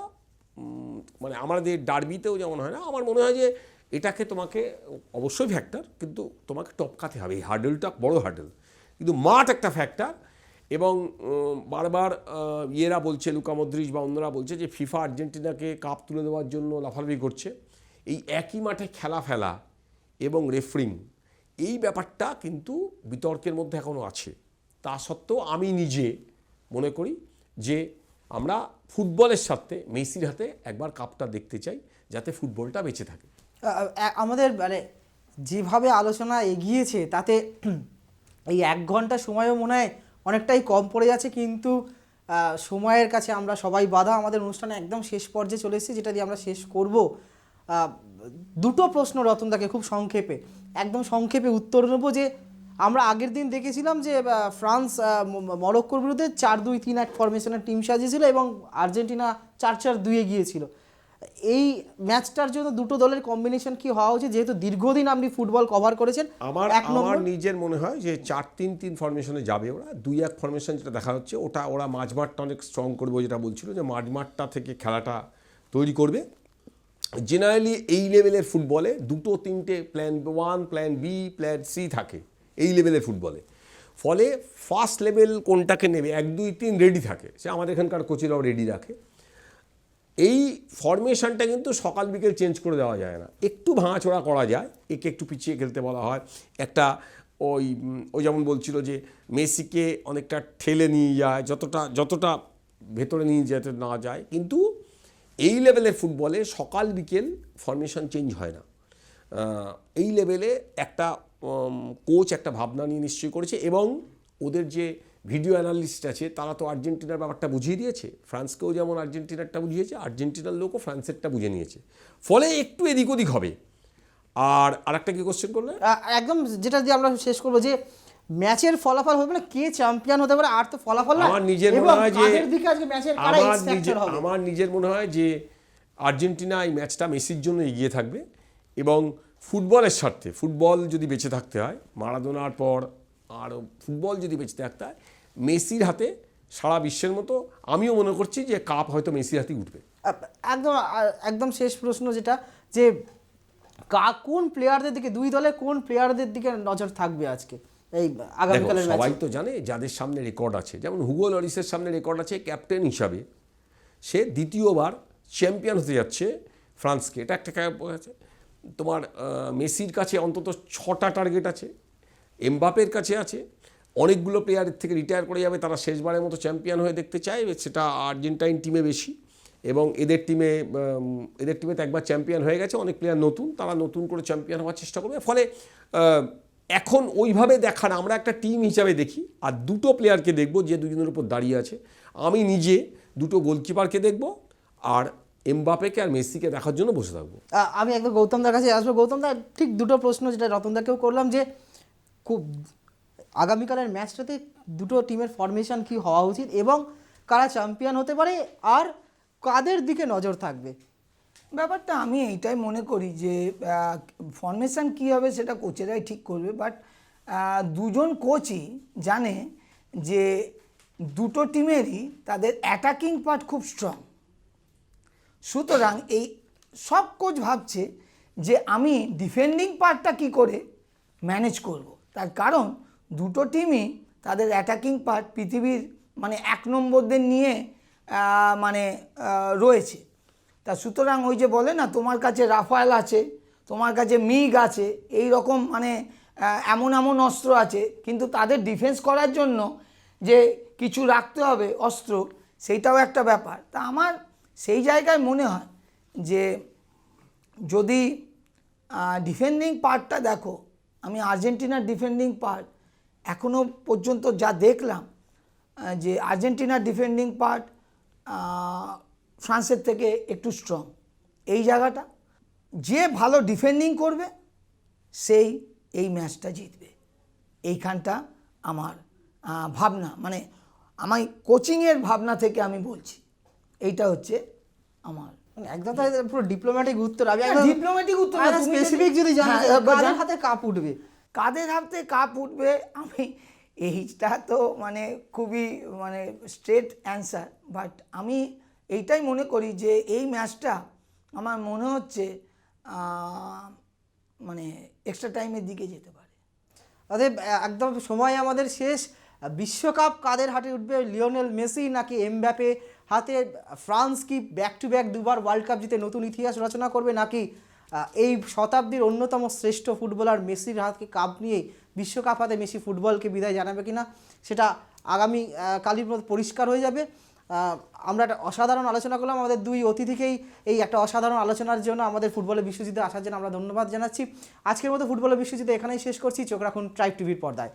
B: মানে আমাদের ডার্বিতেও যেমন হয় না, আমার মনে হয় যে এটাকে তোমাকে অবশ্যই ফ্যাক্টর, কিন্তু তোমাকে টপকাতে হবে। এই হার্ডেলটা বড় হার্ডেল, কিন্তু মাঠ একটা ফ্যাক্টর। এবং বারবার ইয়েরা বলছে, লুকা মদ্রিচ বা অন্যরা বলছে যে ফিফা আর্জেন্টিনাকে কাপ তুলে দেওয়ার জন্য লাফালাফি করছে। এই একই মাঠে খেলা ফেলা এবং রেফারিং, এই ব্যাপারটা কিন্তু বিতর্কের মধ্যে এখনও আছে। তা সত্ত্বেও আমি নিজে মনে করি যে আমরা ফুটবলের সাথে মেসির হাতে একবার কাপটা দেখতে চাই, যাতে ফুটবলটা বেঁচে থাকে।
A: আমাদের মানে যেভাবে আলোচনা এগিয়েছে তাতে এই 1 ঘন্টা সময়ও মনে হয় অনেকটাই কম পড়ে যাচ্ছে, কিন্তু সময়ের কাছে আমরা সবাই বাধা। আমাদের অনুষ্ঠানে একদম শেষ পর্যায়ে চলে এসেছি, যেটা দিয়ে আমরা শেষ করব। দুটো প্রশ্ন রতনদাকে খুব সংক্ষেপে, একদম সংক্ষেপে উত্তর নেব। যে আমরা আগের দিন দেখেছিলাম যে ফ্রান্স মরক্কোর বিরুদ্ধে 4-2-3-1 ফরমেশনের টিম সাজিয়েছিল এবং আর্জেন্টিনা 4-4-2-এ গিয়েছিল। এই ম্যাচটার জন্য দুটো দলের কম্বিনেশন কি হওয়া উচিত, যেহেতু দীর্ঘদিন আপনি ফুটবল কভার করেছেন?
B: আমার নিজের মনে হয় যে 4-3-3 ফরমেশনে যাবে ওরা। 2-1 ফরমেশন যেটা দেখা হচ্ছে, ওরা মাঝমাঠটা অনেক স্ট্রং করবে, যেটা বলছিল যে মাঝমাঠটা থেকে খেলাটা তৈরি করবে। জেনারেলি এই লেভেলের ফুটবলে 2-3টে plan 1, plan B, plan C থাকে এই লেভেলের ফুটবলে। ফলে ফার্স্ট লেভেল কোনটাকে নেবে 1-2-3 রেডি থাকে, সে আমাদের এখানকার কোচেরাও রেডি রাখে। এই ফরমেশনটা কিন্তু সকাল বিকেল চেঞ্জ করে দেওয়া যায় না, একটু ভাঙাচোরা করা যায়, একে একটু পিছিয়ে খেলতে বলা হয়। একটা ওই যেমন বলছিল যে মেসিকে অনেকটা ঠেলে নিয়ে যায়, যতটা ভেতরে নিয়ে যেতে না যায়। কিন্তু এই লেভেলের ফুটবলে সকাল বিকেল ফরমেশন চেঞ্জ হয় না। এই লেভেলে একটা কোচ একটা ভাবনা নিয়ে নিশ্চয়ই করেছে, এবং ওদের যে ভিডিও অ্যানালিস্ট আছে তারা তো আর্জেন্টিনার ব্যাপারটা বুঝিয়ে দিয়েছে। ফ্রান্সকেও যেমন আর্জেন্টিনারটা বুঝিয়েছে, আর্জেন্টিনার লোকও ফ্রান্সেরটা বুঝে নিয়েছে। ফলে একটু এদিক ওদিক হবে। আর আরেকটা কি কোশ্চেন করলে?
A: একদম যেটা দিয়ে আমরা শেষ করবো, যে ম্যাচের ফলাফল হবে না, কে চ্যাম্পিয়ন হতে পারে, আর তো ফলাফল না।
B: আমার নিজের মনে হয় যে
A: আমার
B: নিজের মনে হয় যে আর্জেন্টিনা এই ম্যাচটা মেসির জন্য এগিয়ে থাকবে, এবং ফুটবলের স্বার্থে, ফুটবল যদি বেঁচে থাকতে হয় মারাদোনার পর, আর ফুটবল যদি বেঁচে থাকতে হয় মেসির হাতে সারা বিশ্বের মতো, আমিও মনে করছি যে কাপ হয়তো মেসির হাতেই উঠবে।
A: একদম শেষ প্রশ্ন যেটা, যে কোন প্লেয়ারদের দিকে, দুই দলের কোন প্লেয়ারদের দিকে নজর থাকবে আজকে এই আগামীকালের ম্যাচে?
B: সবাই তো জানে যাদের সামনে রেকর্ড আছে, যেমন হুগো লরিসের সামনে রেকর্ড আছে ক্যাপ্টেন হিসাবে, সে দ্বিতীয়বার চ্যাম্পিয়ন হতে যাচ্ছে ফ্রান্সকে, এটা একটা আছে। তোমার মেসির কাছে অন্তত 6টা টার্গেট আছে, এমবাপের কাছে আছে, অনেকগুলো প্লেয়ারের থেকে রিটায়ার করে যাবে, তারা শেষবারের মতো চ্যাম্পিয়ন হয়ে দেখতে চায়, সেটা আর্জেন্টাইন টিমে বেশি। এবং এদের টিমে তো একবার চ্যাম্পিয়ন হয়ে গেছে, অনেক প্লেয়ার নতুন, তারা নতুন করে চ্যাম্পিয়ন হওয়ার চেষ্টা করবে। ফলে এখন ওইভাবে দেখার, আমরা একটা টিম হিসাবে দেখি, আর দুটো প্লেয়ারকে দেখব যে দুজনের উপর দাঁড়িয়ে আছে। আমি নিজে দুটো গোলকিপারকে দেখব, আর এমবাপেকে আর মেসিকে দেখার জন্য বসে থাকবো।
A: আমি একদম গৌতমদার কাছে আসবো। গৌতমদা, ঠিক দুটো প্রশ্ন যেটা রতনদাকেও করলাম, যে খুব আগামীকালের ম্যাচটাতে দুটো টিমের ফরমেশন কি হওয়া উচিত, এবং কারা চ্যাম্পিয়ন হতে পারে, আর কাদের দিকে নজর থাকবে?
C: ব্যাপারটা আমি এইটাই মনে করি যে ফরমেশন কী হবে সেটা কোচেরাই ঠিক করবে, বাট দুজন কোচই জানে যে দুটো টিমেরই তাদের অ্যাটাকিং পার্ট খুব স্ট্রং। সুতরাং এই সব কোচ ভাবছে যে আমি ডিফেন্ডিং পার্টটা কি করে ম্যানেজ করব। তার কারণ দুটো টিমই তাদের অ্যাটাকিং পার্ট পৃথিবীর মানে 1 নম্বরদের নিয়ে মানে রয়েছে। তা সুতরাং ওই যে বলে না, তোমার কাছে রাফায়েল আছে, তোমার কাছে মিগ আছে, এই রকম মানে এমন এমন অস্ত্র আছে, কিন্তু তাদের ডিফেন্স করার জন্য যে কিছু রাখতে হবে অস্ত্র, সেইটাও একটা ব্যাপার। তা আমার সেই জায়গায় মনে হয় যে যদি ডিফেন্ডিং পার্টটা দেখো, আমি আর্জেন্টিনার ডিফেন্ডিং পার্ট এখনও পর্যন্ত যা দেখলাম, যে আর্জেন্টিনার ডিফেন্ডিং পার্ট ফ্রান্সের থেকে একটু স্ট্রং। এই জায়গাটা যে ভালো ডিফেন্ডিং করবে সেই এই ম্যাচটা জিতবে। এইখানটা আমার ভাবনা, মানে আমার কোচিংয়ের ভাবনা থেকে আমি বলছি, এইটা হচ্ছে আমার
A: মানে একদম তাই পুরো ডিপ্লোম্যাটিক উত্তর। আমি
C: ডিপ্লোম্যাটিক উত্তর না, তুমি
A: স্পেসিফিক যদি জানা
C: হ্যাঁ,
A: যায়,
C: এবার
A: কাদের হাতে কাপ উঠবে?
C: কাদের হাতে কাপ উঠবে, আমি এইটা তো মানে খুবই মানে স্ট্রেট অ্যান্সার, বাট আমি এইটাই মনে করি যে এই ম্যাচটা আমার মনে হচ্ছে মানে এক্সট্রা টাইমের দিকে যেতে পারে।
A: অতএব একদম সময় আমাদের শেষ। বিশ্বকাপ কাদের হাতে উঠবে, লিওনেল মেসি নাকি এমবাপে হাতে? ফ্রান্স কি ব্যাক টু ব্যাক দুবার ওয়ার্ল্ড কাপ জিতে নতুন ইতিহাস রচনা করবে, নাকি এই শতাব্দীর অন্যতম শ্রেষ্ঠ ফুটবলার মেসির হাতকে কাপ নিয়ে বিশ্বকাপ হাতে মেসি ফুটবলকে বিদায় জানাবে কিনা, সেটা আগামী কালের মধ্যে পরিষ্কার হয়ে যাবে। আমরা একটা অসাধারণ আলোচনা করলাম। আমাদের দুই অতিথিকেই এই একটা অসাধারণ আলোচনার জন্য, আমাদের ফুটবলের বিশ্বজিতে আসার জন্য আমরা ধন্যবাদ জানাচ্ছি। আজকের মতো ফুটবলের বিশ্বজিতে এখানেই শেষ করছি। চোখ রাখুন ট্রাইব টিভির পর্দায়।